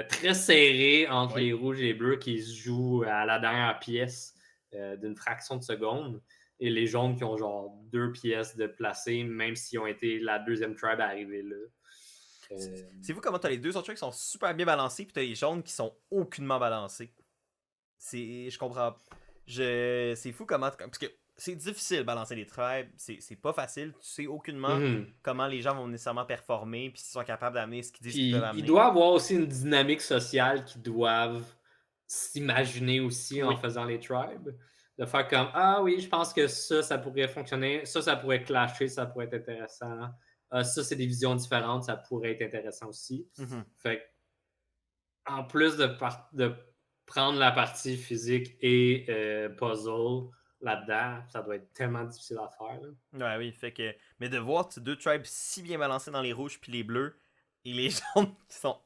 très serré entre Oui. les rouges et les bleus qui se jouent à la dernière pièce d'une fraction de seconde. Et les jaunes qui ont genre 2 pièces de placer, même s'ils ont été la deuxième tribe à arriver là. C'est fou comment t'as les deux autres trucs qui sont super bien balancés, puis t'as les jaunes qui sont aucunement balancés. Je comprends. C'est fou comment. Parce que c'est difficile de balancer les tribes. C'est pas facile. Tu sais aucunement Mhm. comment les gens vont nécessairement performer. Puis s'ils sont capables d'amener ce qu'ils disent qu'ils peuvent Puis il amener. doit avoir aussi une dynamique sociale qu'ils doivent s'imaginer aussi en Oui. faisant les tribes. De faire comme ah oui, je pense que ça pourrait fonctionner, ça pourrait clasher, ça pourrait être intéressant. Ça, c'est des visions différentes, ça pourrait être intéressant aussi. Mhm. Fait en plus de prendre la partie physique et puzzle là-dedans, ça doit être tellement difficile à faire. Là. Ouais, oui. Fait que. Mais de voir ces deux tribes si bien balancés dans les rouges puis les bleus et les jaunes qui sont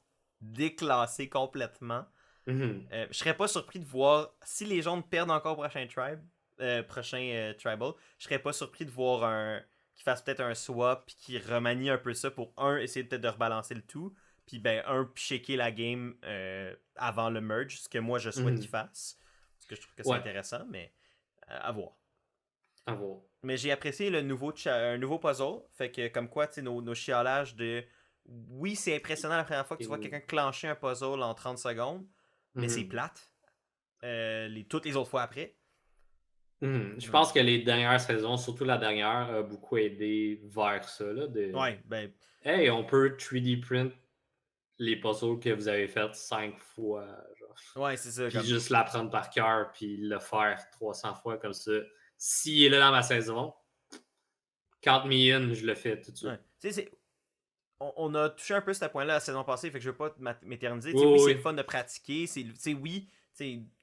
déclassés complètement. Mhm. Je serais pas surpris de voir si les jaunes perdent encore prochain tribal. Je serais pas surpris de voir qu'ils fassent peut-être un swap puis qu'ils remanient un peu ça pour essayer peut-être de rebalancer le tout. Puis ben, shaker la game avant le merge, ce que moi je souhaite qu'il fasse. Parce que je trouve que c'est intéressant, mais à voir. À voir. Mais j'ai apprécié un nouveau puzzle. Fait que comme quoi, tu sais, nos chialages de... Oui, c'est impressionnant la première fois que tu vois quelqu'un clencher un puzzle en 30 secondes, mais c'est plate. Toutes les autres fois après. Je pense que les dernières saisons, surtout la dernière, a beaucoup aidé vers ça. Là, Ouais, ben... Hey, on peut 3D print les puzzles que vous avez fait 5 fois. Genre. Ouais, c'est ça. Puis juste l'apprendre par cœur, puis le faire 300 fois comme ça. S'il est là dans ma saison, count me in, je le fais tout de suite. Ouais. On a touché un peu ce point-là la saison passée, fait que je veux pas m'éterniser. Oui, c'est le fun de pratiquer. Oui,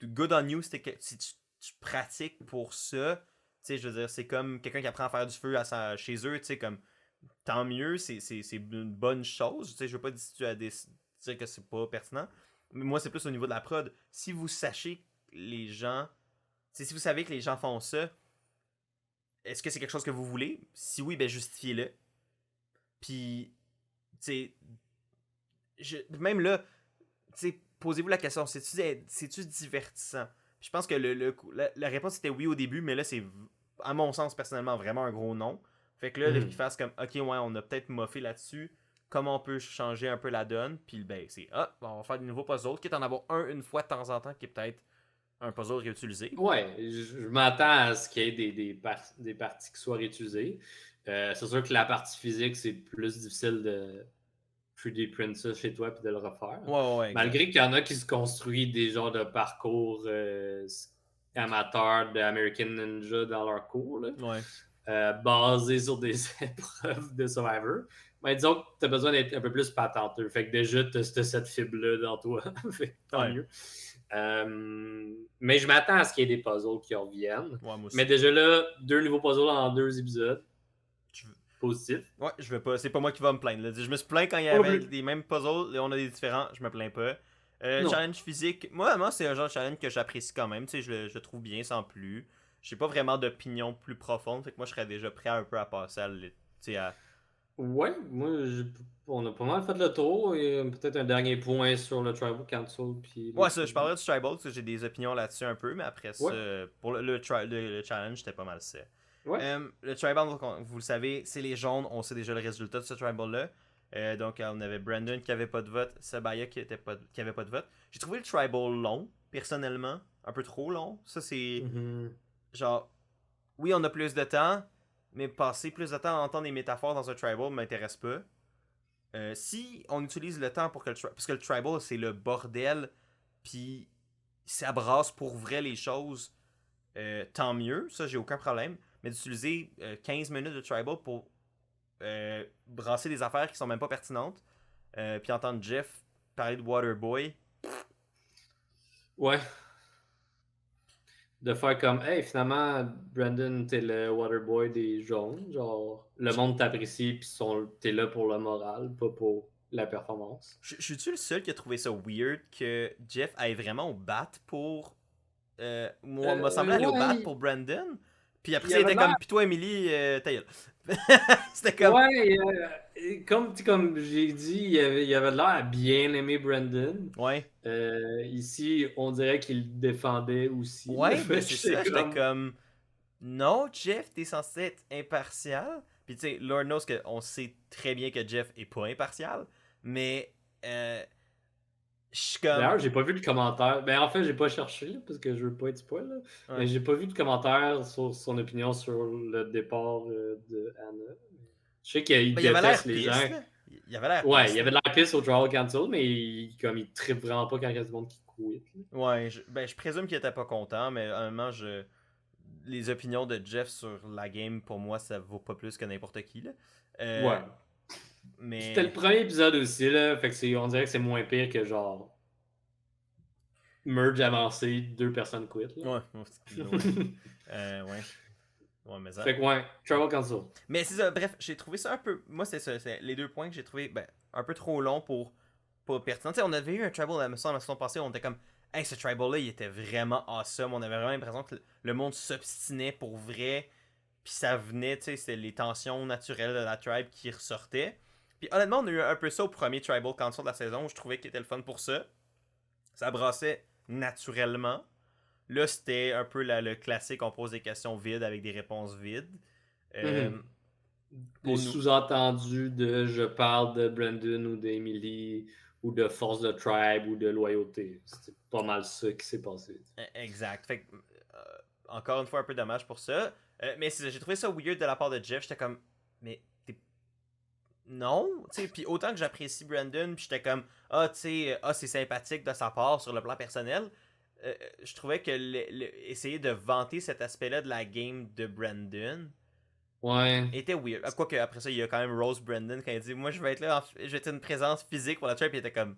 good on you si tu pratiques pour ça. Je veux dire, c'est comme quelqu'un qui apprend à faire du feu chez eux, comme tant mieux, c'est une bonne chose. Je veux pas dire que c'est pas pertinent. Mais moi, c'est plus au niveau de la prod. Si vous sachez les gens. Si vous savez que les gens font ça, est-ce que c'est quelque chose que vous voulez? Si oui, ben justifiez-le. Puis, même là, posez-vous la question, c'est-tu divertissant? Puis je pense que la réponse était oui au début, mais là, c'est, à mon sens, personnellement, vraiment un gros non. Fait que là, qu'ils fassent comme, ok, ouais, on a peut-être moffé là-dessus, comment on peut changer un peu la donne? Puis, ben, on va faire des nouveaux puzzles, quitte à en avoir une fois de temps en temps, qui est peut-être un puzzle réutilisé. Ouais, je m'attends à ce qu'il y ait des parties qui soient réutilisées. C'est sûr que la partie physique, c'est plus difficile de 3D print ça chez toi puis de le refaire. Ouais, malgré qu'il y en a qui se construisent des genres de parcours amateurs de American Ninja dans leur cours, là, basés sur des épreuves de Survivor. Mais disons que tu as besoin d'être un peu plus patenteux. Fait que déjà, tu as cette fibre-là dans toi. Fait que tant mieux. Mais je m'attends à ce qu'il y ait des puzzles qui reviennent. Ouais, mais déjà là, 2 nouveaux puzzles en 2 épisodes. Positif. Ouais, je vais pas. C'est pas moi qui va me plaindre. Là. Je me suis plaint quand il y avait des mêmes puzzles et on a des différents. Je me plains pas. Challenge physique. Moi, c'est un genre de challenge que j'apprécie quand même. Je le trouve bien sans plus. J'ai pas vraiment d'opinion plus profonde. Fait que moi, je serais déjà prêt un peu à passer à. Ouais, moi, on a pas mal fait le tour. Et peut-être un dernier point sur le Tribal Council. Puis ouais, ça, je parlerai du Tribal parce que j'ai des opinions là-dessus un peu. Mais après ça, pour le challenge, c'était pas mal ça. Ouais. Le tribal, vous le savez, c'est les jaunes. On sait déjà le résultat de ce tribal-là. Donc, on avait Brandon qui avait pas de vote, Sabaya qui avait pas de vote. J'ai trouvé le tribal long, personnellement. Un peu trop long. Ça, c'est. Genre, oui, on a plus de temps, mais passer plus de temps à entendre des métaphores dans un tribal m'intéresse pas. Si on utilise le temps pour que parce que le tribal, c'est le bordel, puis ça brasse pour vrai les choses, tant mieux. Ça, j'ai aucun problème. Mais d'utiliser 15 minutes de tribal pour brasser des affaires qui sont même pas pertinentes, puis entendre Jeff parler de Waterboy. Ouais. De faire comme, hey, finalement, Brandon, t'es le Waterboy des jaunes. Genre, le monde t'apprécie, puis t'es là pour le moral, pas pour la performance. Je suis-tu le seul qui a trouvé ça weird que Jeff aille vraiment au bat pour. Moi, m'a semblé aller au bat pour Brandon. Puis après, il était comme, pis toi, Emily, ta gueule. C'était comme. Ouais, comme j'ai dit, il avait l'air à bien aimer Brandon. Ouais. Ici, on dirait qu'il le défendait aussi. Ouais, ben c'est ça. J'étais comme. Non, Jeff, t'es censé être impartial. Puis tu sais, Lord knows qu'on sait très bien que Jeff est pas impartial. Mais. Je suis comme. D'ailleurs, j'ai pas vu de commentaire. Ben, en fait, j'ai pas cherché là, parce que je veux pas être spoil. Là. Ouais. Mais j'ai pas vu de commentaire sur son opinion sur le départ de Anna. Je sais qu'il déteste les gens. Il avait l'air ouais, il avait de l'air pisse au Trial Council, mais il trippe vraiment pas quand il y a du monde qui quitte. Ouais, je présume qu'il était pas content, mais honnêtement, les opinions de Jeff sur la game, pour moi, ça vaut pas plus que n'importe qui. Là. Ouais. Mais... C'était le premier épisode aussi, là. Fait que on dirait que c'est moins pire que genre. Merge avancé, 2 personnes quittent. Ouais. Ouais. Ouais, mais ça. Fait que ouais, Tribal Council. Mais c'est ça, bref, j'ai trouvé ça un peu. Moi, c'est ça. C'est les 2 points que j'ai trouvé un peu trop long pour pas pertinent. Tu sais, on avait eu un Tribal la saison passée, on était comme. Hey, ce Tribal-là, il était vraiment awesome. On avait vraiment l'impression que le monde s'obstinait pour vrai. Puis ça venait, tu sais, c'était les tensions naturelles de la tribe qui ressortaient. Puis honnêtement, on a eu un peu ça au premier Tribal Council de la saison où je trouvais qu'il était le fun pour ça. Ça brassait naturellement. Là, c'était un peu le classique, on pose des questions vides avec des réponses vides. Les Pour nous. sous-entendus de je parle de Brandon ou d'Emily ou de force de tribe ou de loyauté. C'était pas mal ça qui s'est passé. Exact. Fait que, encore une fois, un peu dommage pour ça. Mais j'ai trouvé ça weird de la part de Jeff. J'étais comme, mais t'es. Non, tu sais. Puis autant que j'apprécie Brandon, puis j'étais comme, ah, tu sais, c'est sympathique de sa part sur le plan personnel. Je trouvais que essayer de vanter cet aspect-là de la game de Brandon Ouais. était weird. Quoique, après ça, il y a quand même Rose Brandon quand il dit, moi, je vais être là, je vais être une présence physique pour la tribe. Il était comme,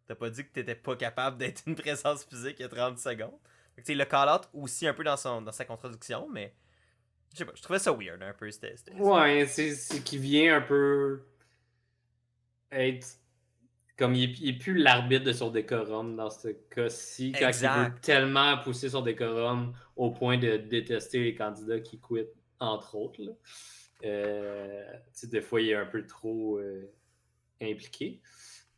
t'as pas dit que t'étais pas capable d'être une présence physique il y a 30 secondes. Fait que, le call-out aussi un peu dans sa contradiction, mais je sais pas, je trouvais ça weird un peu. Ouais, c'est qu'il vient un peu être comme il est plus l'arbitre de son décorum dans ce cas-ci, quand il veut tellement pousser son décorum au point de détester les candidats qui quittent, entre autres. Des fois, il est un peu trop impliqué.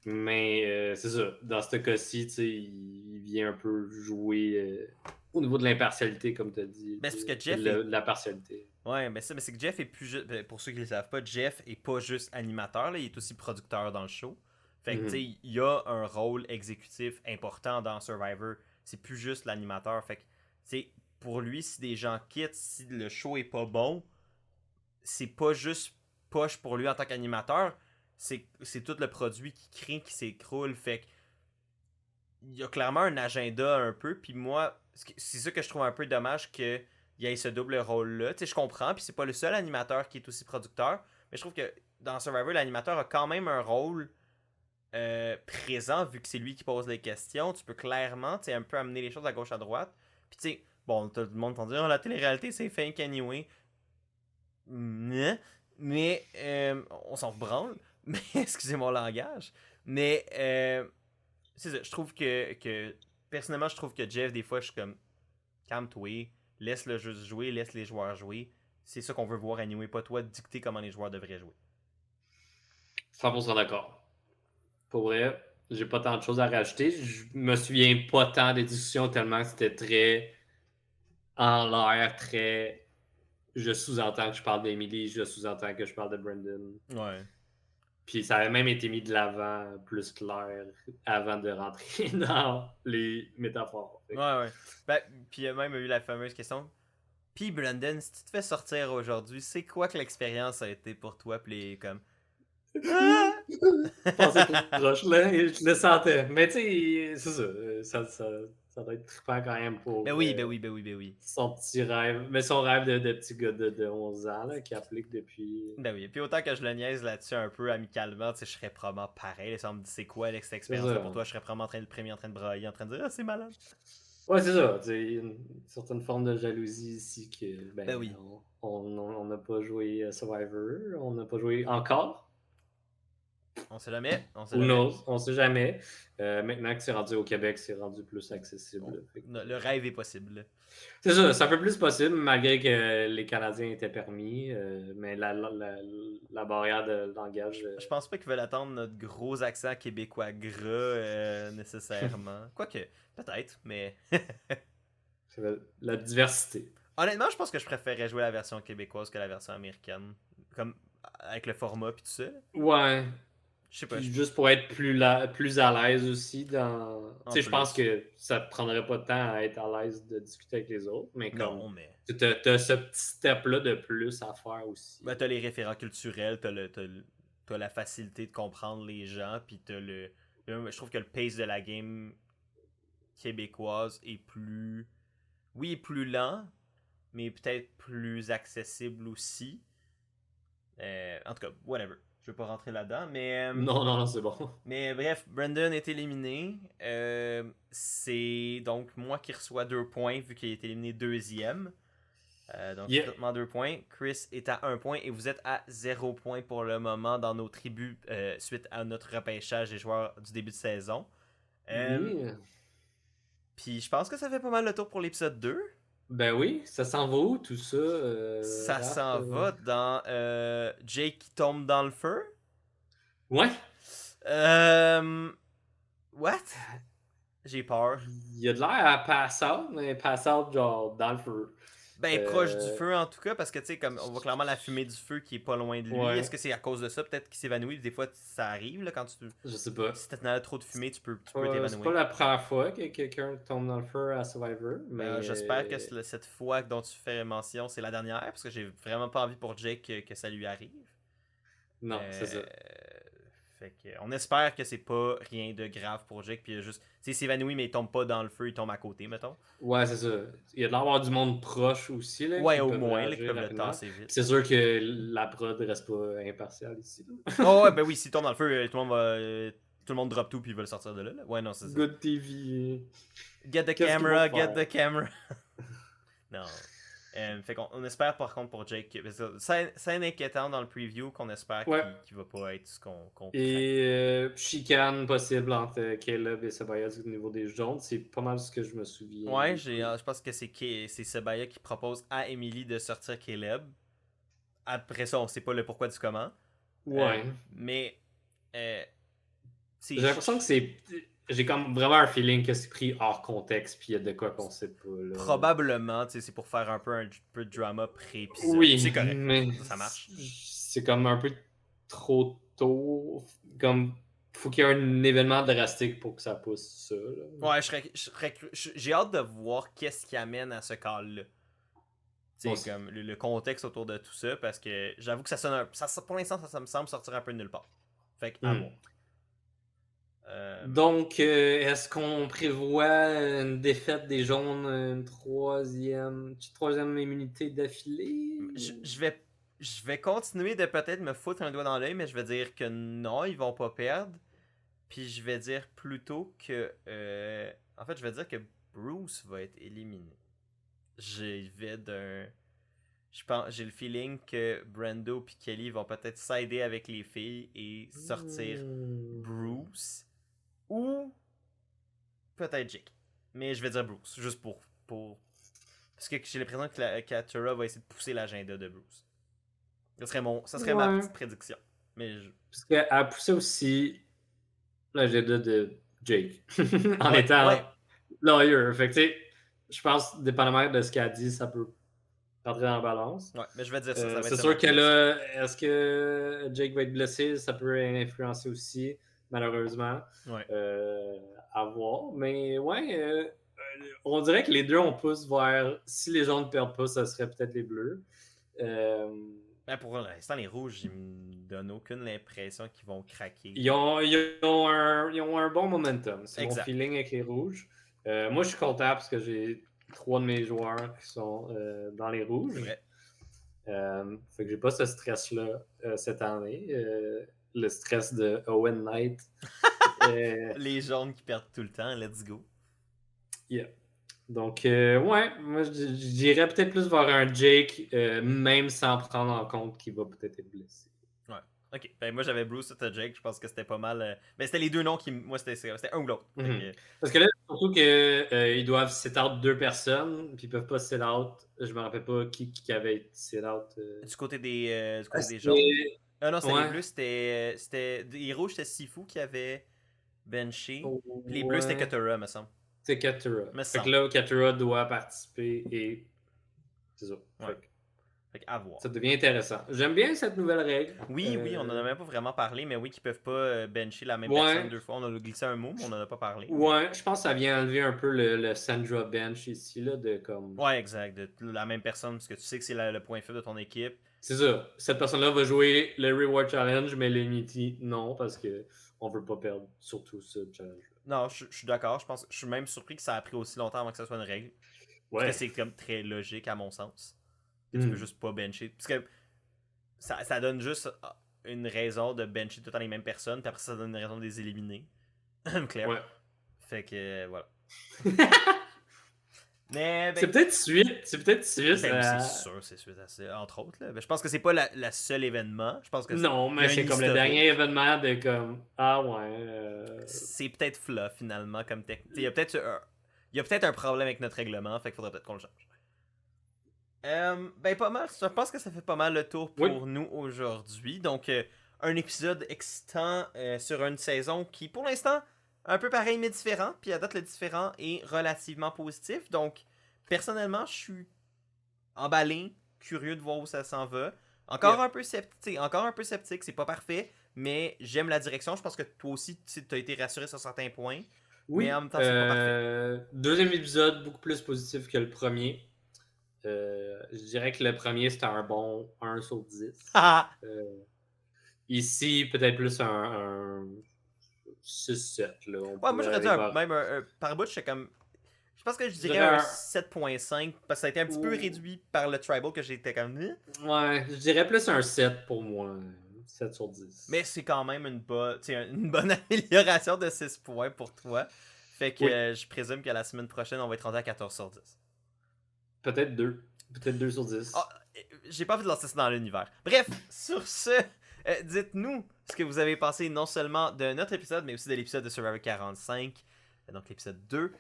Mais c'est ça, dans ce cas-ci, il vient un peu jouer au niveau de l'impartialité, comme tu as dit. Mais c'est parce que Jeff de la partialité. Ouais, mais c'est que Jeff est plus juste. Pour ceux qui ne le savent pas, Jeff est pas juste animateur, là, il est aussi producteur dans le show. Fait que, tu sais, il y a un rôle exécutif important dans Survivor. C'est plus juste l'animateur. Fait que, tu sais, pour lui, si des gens quittent, si le show est pas bon, c'est pas juste poche pour lui en tant qu'animateur. C'est tout le produit qui crée qui s'écroule. Fait que, il y a clairement un agenda un peu. Puis moi, c'est ça que je trouve un peu dommage que il y ait ce double rôle-là. Tu sais, je comprends, puis c'est pas le seul animateur qui est aussi producteur, mais je trouve que dans Survivor, l'animateur a quand même un rôle présent, vu que c'est lui qui pose les questions. Tu peux clairement, tu sais, un peu amener les choses à gauche, à droite. Puis tu sais, bon, tout le monde va dire, oh, la télé-réalité, c'est fake anyway. Mais, on s'en branle. Mais, excusez mon langage. Mais, c'est ça, je trouve que personnellement, je trouve que Jeff, des fois, je suis comme, calme-toi, laisse-le juste jouer, laisse les joueurs jouer. C'est ça qu'on veut voir anyway, pas toi dicter comment les joueurs devraient jouer. 100% d'accord. Pour vrai, j'ai pas tant de choses à rajouter. Je me souviens pas tant des discussions tellement que c'était très en l'air, très. Je sous-entends que je parle d'Emily, je sous-entends que je parle de Brandon. Ouais. Puis ça avait même été mis de l'avant plus clair avant de rentrer dans les métaphores. Ouais. Ben, puis il y a même eu la fameuse question. Puis Brandon, si tu te fais sortir aujourd'hui, c'est quoi que l'expérience a été pour toi? Puis comme. Passer trop proche, là, et je le sentais. Mais tu sais, c'est ça doit être trippant quand même pour Ben oui. son petit rêve. Mais son rêve de petit gars de 11 ans là, qui applique depuis. Ben oui. Puis autant que je le niaise là-dessus un peu amicalement, tu sais, je serais probablement pareil. Si on me dit c'est quoi cette expérience-là pour toi, je serais probablement le premier en train de brailler, en train de dire c'est malade. Ouais, c'est ça. Il y a une certaine forme de jalousie ici que Ben oui. On n'a pas joué Survivor, on n'a pas joué encore. On sait jamais. On sait jamais. Maintenant que c'est rendu au Québec, c'est rendu plus accessible. Le rêve est possible. C'est ça, c'est un peu plus possible, malgré que les Canadiens étaient permis. Mais la barrière de langage. Je pense pas qu'ils veulent attendre notre gros accent québécois gras nécessairement. Quoique, peut-être, mais. C'est la diversité. Honnêtement, je pense que je préférerais jouer la version québécoise que la version américaine. Comme avec le format puis tout ça. Ouais. Je sais pas. Juste pour être plus à l'aise aussi dans. Tu sais, je pense que ça te prendrait pas de temps à être à l'aise de discuter avec les autres, mais comme. Non, mais. T'as ce petit step-là de plus à faire aussi. Ben, t'as les référents culturels, t'as la facilité de comprendre les gens, puis t'as le. Je trouve que le pace de la game québécoise est plus. Oui, il est plus lent, mais peut-être plus accessible aussi. En tout cas, whatever. Je vais pas rentrer là-dedans, mais. Non, c'est bon. Mais bref, Brandon est éliminé. C'est donc moi qui reçois 2 points vu qu'il est éliminé deuxième. Donc, complètement 2 points. Chris est à 1 point et vous êtes à 0 point pour le moment dans nos tribus suite à notre repêchage des joueurs du début de saison. Puis je pense que ça fait pas mal le tour pour l'épisode 2. Ben oui, ça s'en va où tout ça? Ça s'en va dans Jake qui tombe dans le feu. Ouais. What? J'ai peur. Il a de l'air à pass out, mais pass out genre dans le feu. Ben, proche du feu en tout cas, parce que tu sais, comme on voit clairement la fumée du feu qui est pas loin de lui. Ouais. Est-ce que c'est à cause de ça, peut-être qu'il s'évanouit? Des fois, ça arrive là, quand tu. Je sais pas. Si t'as trop de fumée, tu peux C'est pas t'évanouir. la première fois que quelqu'un tombe dans le feu à Survivor, mais... J'espère que cette fois dont tu fais mention, c'est la dernière, parce que j'ai vraiment pas envie pour Jake que ça lui arrive. Non, c'est ça. Fait que, on espère que c'est pas rien de grave pour Jake, puis juste, tu sais, il s'évanouit, mais il tombe pas dans le feu, il tombe à côté, mettons. Ouais, c'est ça. Il y a de l'avoir du monde proche aussi, là, Ouais, qui au peuvent moins, là, réagir qui peuvent le rapidement. tasser vite. C'est sûr que la prod reste pas impartiale ici. Oh, ouais, ben oui, s'il tombe dans le feu, tout le monde va. Tout le monde drop tout, puis il va le sortir de là. Ouais, non, c'est ça. Good TV. Get the Qu'est-ce qu'ils camera, vont get faire? the camera. Non. Fait qu'on on espère par contre pour Jake. C'est inquiétant dans le preview qu'on espère Ouais. qu'il va pas être ce qu'on craint. Et chicane possible entre Caleb et Sabaya au niveau des jaunes, c'est pas mal ce que je me souviens. Ouais, je pense que c'est Sebaya qui propose à Emily de sortir Caleb. Après ça, on sait pas le pourquoi du comment. Ouais. Mais J'ai l'impression que c'est. J'ai comme vraiment un feeling que c'est pris hors contexte, puis il y a de quoi qu'on sait pas. Là. Probablement, c'est pour faire un peu de drama pré-épisode. Oui, c'est correct. mais Ça marche. C'est comme un peu trop tôt. Comme faut qu'il y ait un événement drastique pour que ça pousse ça. Là. Ouais, j'ai hâte de voir qu'est-ce qui amène à ce call-là. Bon, comme le contexte autour de tout ça, parce que j'avoue que ça sonne pour l'instant, ça me semble sortir un peu de nulle part. Fait que, à voir. Donc, est-ce qu'on prévoit une défaite des jaunes, une troisième immunité d'affilée? Je vais continuer de peut-être me foutre un doigt dans l'œil, mais je vais dire que non, ils vont pas perdre. Puis je vais dire plutôt que... en fait, je vais dire que Bruce va être éliminé. J'ai le feeling que Brando et Kelly vont peut-être s'aider avec les filles et sortir Bruce ou peut-être Jake. Mais je vais dire Bruce, juste pour... Parce que j'ai l'impression que Katura va essayer de pousser l'agenda de Bruce. Ça serait ma petite prédiction. Mais Parce qu'elle a poussé aussi l'agenda de Jake en étant lawyer. Fait que tu sais, je pense, dépendamment de ce qu'elle a dit, ça peut rentrer dans la balance. Ouais, mais je vais dire ça. Ça va c'est sûr que là, est-ce que Jake va être blessé? Ça peut influencer aussi, malheureusement. Ouais. À voir. Mais ouais, on dirait que les deux, on pousse vers... Si les jaunes ne perdent pas, ça serait peut-être les bleus. Ben pour l'instant, les rouges, ils me donnent aucune impression qu'ils vont craquer. Ils ont un bon momentum. C'est mon feeling avec les rouges. Moi, je suis content parce que j'ai 3 de mes joueurs qui sont dans les rouges. Fait que j'ai pas ce stress-là cette année. Le stress de Owen Knight. Les jaunes qui perdent tout le temps, let's go. Yeah. Donc, ouais, moi, j'irais peut-être plus vers un Jake, même sans prendre en compte qu'il va peut-être être blessé. Ouais. Ok. Ben, moi, j'avais Bruce et Jake. Je pense que c'était pas mal. Ben, c'était les deux noms qui. Moi, c'était un ou l'autre. Parce que là, surtout qu'ils doivent sit out 2 personnes, puis ils peuvent pas sit out. Je me rappelle pas qui avait sit out. Du côté des jaunes. Non, c'était les bleus. C'était les rouges, c'était Sifu qui avait benché. Puis les bleus, c'était Katura, me semble. C'est Katura. Fait que là, Katura doit participer et c'est ça. Ouais. Fait à voir. Ça devient intéressant. J'aime bien cette nouvelle règle. Oui, on en a même pas vraiment parlé, mais oui, qu'ils peuvent pas bencher la même personne 2 fois. On a glissé un mot, mais on en a pas parlé. Ouais, je pense que ça vient enlever un peu le Sandra bench ici, là, de comme... Ouais, exact. De la même personne, parce que tu sais que c'est le point faible de ton équipe. C'est ça. Cette personne-là va jouer le Reward Challenge, mais l'Unity, non, parce que on veut pas perdre surtout ce challenge. Non, je suis d'accord. Je suis même surpris que ça a pris aussi longtemps avant que ça soit une règle. Ouais. Parce que c'est comme très logique à mon sens. Que tu peux juste pas bencher. Parce que ça donne juste une raison de bencher tout le temps les mêmes personnes, puis après ça donne une raison de les éliminer. Claire. Ouais. Fait que voilà. Mais, c'est peut-être suite. C'est suite à ça, entre autres. Là. Je pense que c'est pas la seule événement. Je pense que non, mais c'est comme le dernier événement de comme ah ouais. C'est peut-être flat finalement comme technique. Il y a peut-être un problème avec notre règlement, fait qu'il faudrait peut-être qu'on le change. Ben pas mal. Je pense que ça fait pas mal le tour pour nous aujourd'hui. Donc un épisode excitant sur une saison qui, pour l'instant, un peu pareil mais différent. Puis à date, le différent est relativement positif. Donc, personnellement, je suis emballé, curieux de voir où ça s'en va. Encore un peu sceptique, c'est pas parfait, mais j'aime la direction. Je pense que toi aussi, tu as été rassuré sur certains points. Mais en Oui, même temps, c'est pas parfait. deuxième épisode, beaucoup plus positif que le premier. Je dirais que le premier, c'était un bon 1 sur 10. Ici, peut-être plus un 6-7. Là. On Ouais, moi j'aurais pourrait dit aller voir. même par bout, je comme. Je pense que je Je dirais dirais un un. 7.5 parce que ça a été un petit peu réduit par le tribal que j'étais comme. Ouais, je dirais plus un 7 pour moi. 7 sur 10. Mais c'est quand même une bonne amélioration de 6 points pour toi. Fait que Oui, je présume que la semaine prochaine, on va être rendu à 14 sur 10. peut-être 2. Peut-être 2 sur 10. Ah, j'ai pas envie de lancer ça dans l'univers. Bref, sur ce, dites-nous ce que vous avez pensé non seulement de notre épisode, mais aussi de l'épisode de Survivor 45, donc l'épisode 2.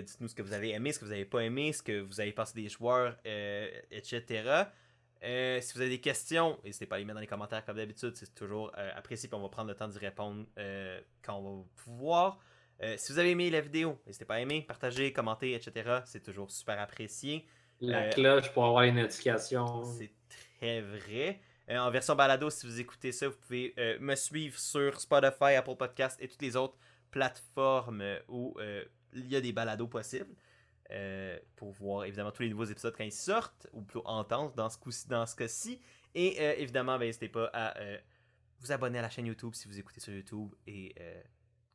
Dites-nous ce que vous avez aimé, ce que vous avez pas aimé, ce que vous avez pensé des joueurs, etc. Si vous avez des questions, n'hésitez pas à les mettre dans les commentaires comme d'habitude, c'est toujours apprécié et on va prendre le temps d'y répondre quand on va pouvoir. Si vous avez aimé la vidéo, n'hésitez pas à aimer, partager, commenter, etc. C'est toujours super apprécié. La cloche pour avoir les notifications. C'est très vrai. En version balado, si vous écoutez ça, vous pouvez me suivre sur Spotify, Apple Podcasts et toutes les autres plateformes où il y a des balados possibles. Pour voir évidemment tous les nouveaux épisodes quand ils sortent, ou plutôt entendre dans ce cas-ci. Et évidemment, n'hésitez pas à vous abonner à la chaîne YouTube si vous écoutez sur YouTube et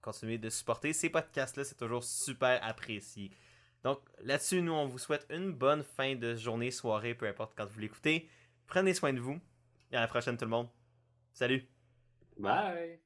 continuer de supporter ces podcasts-là. C'est toujours super apprécié. Donc là-dessus, nous, on vous souhaite une bonne fin de journée, soirée, peu importe quand vous l'écoutez. Prenez soin de vous. Et à la prochaine tout le monde. Salut! Bye!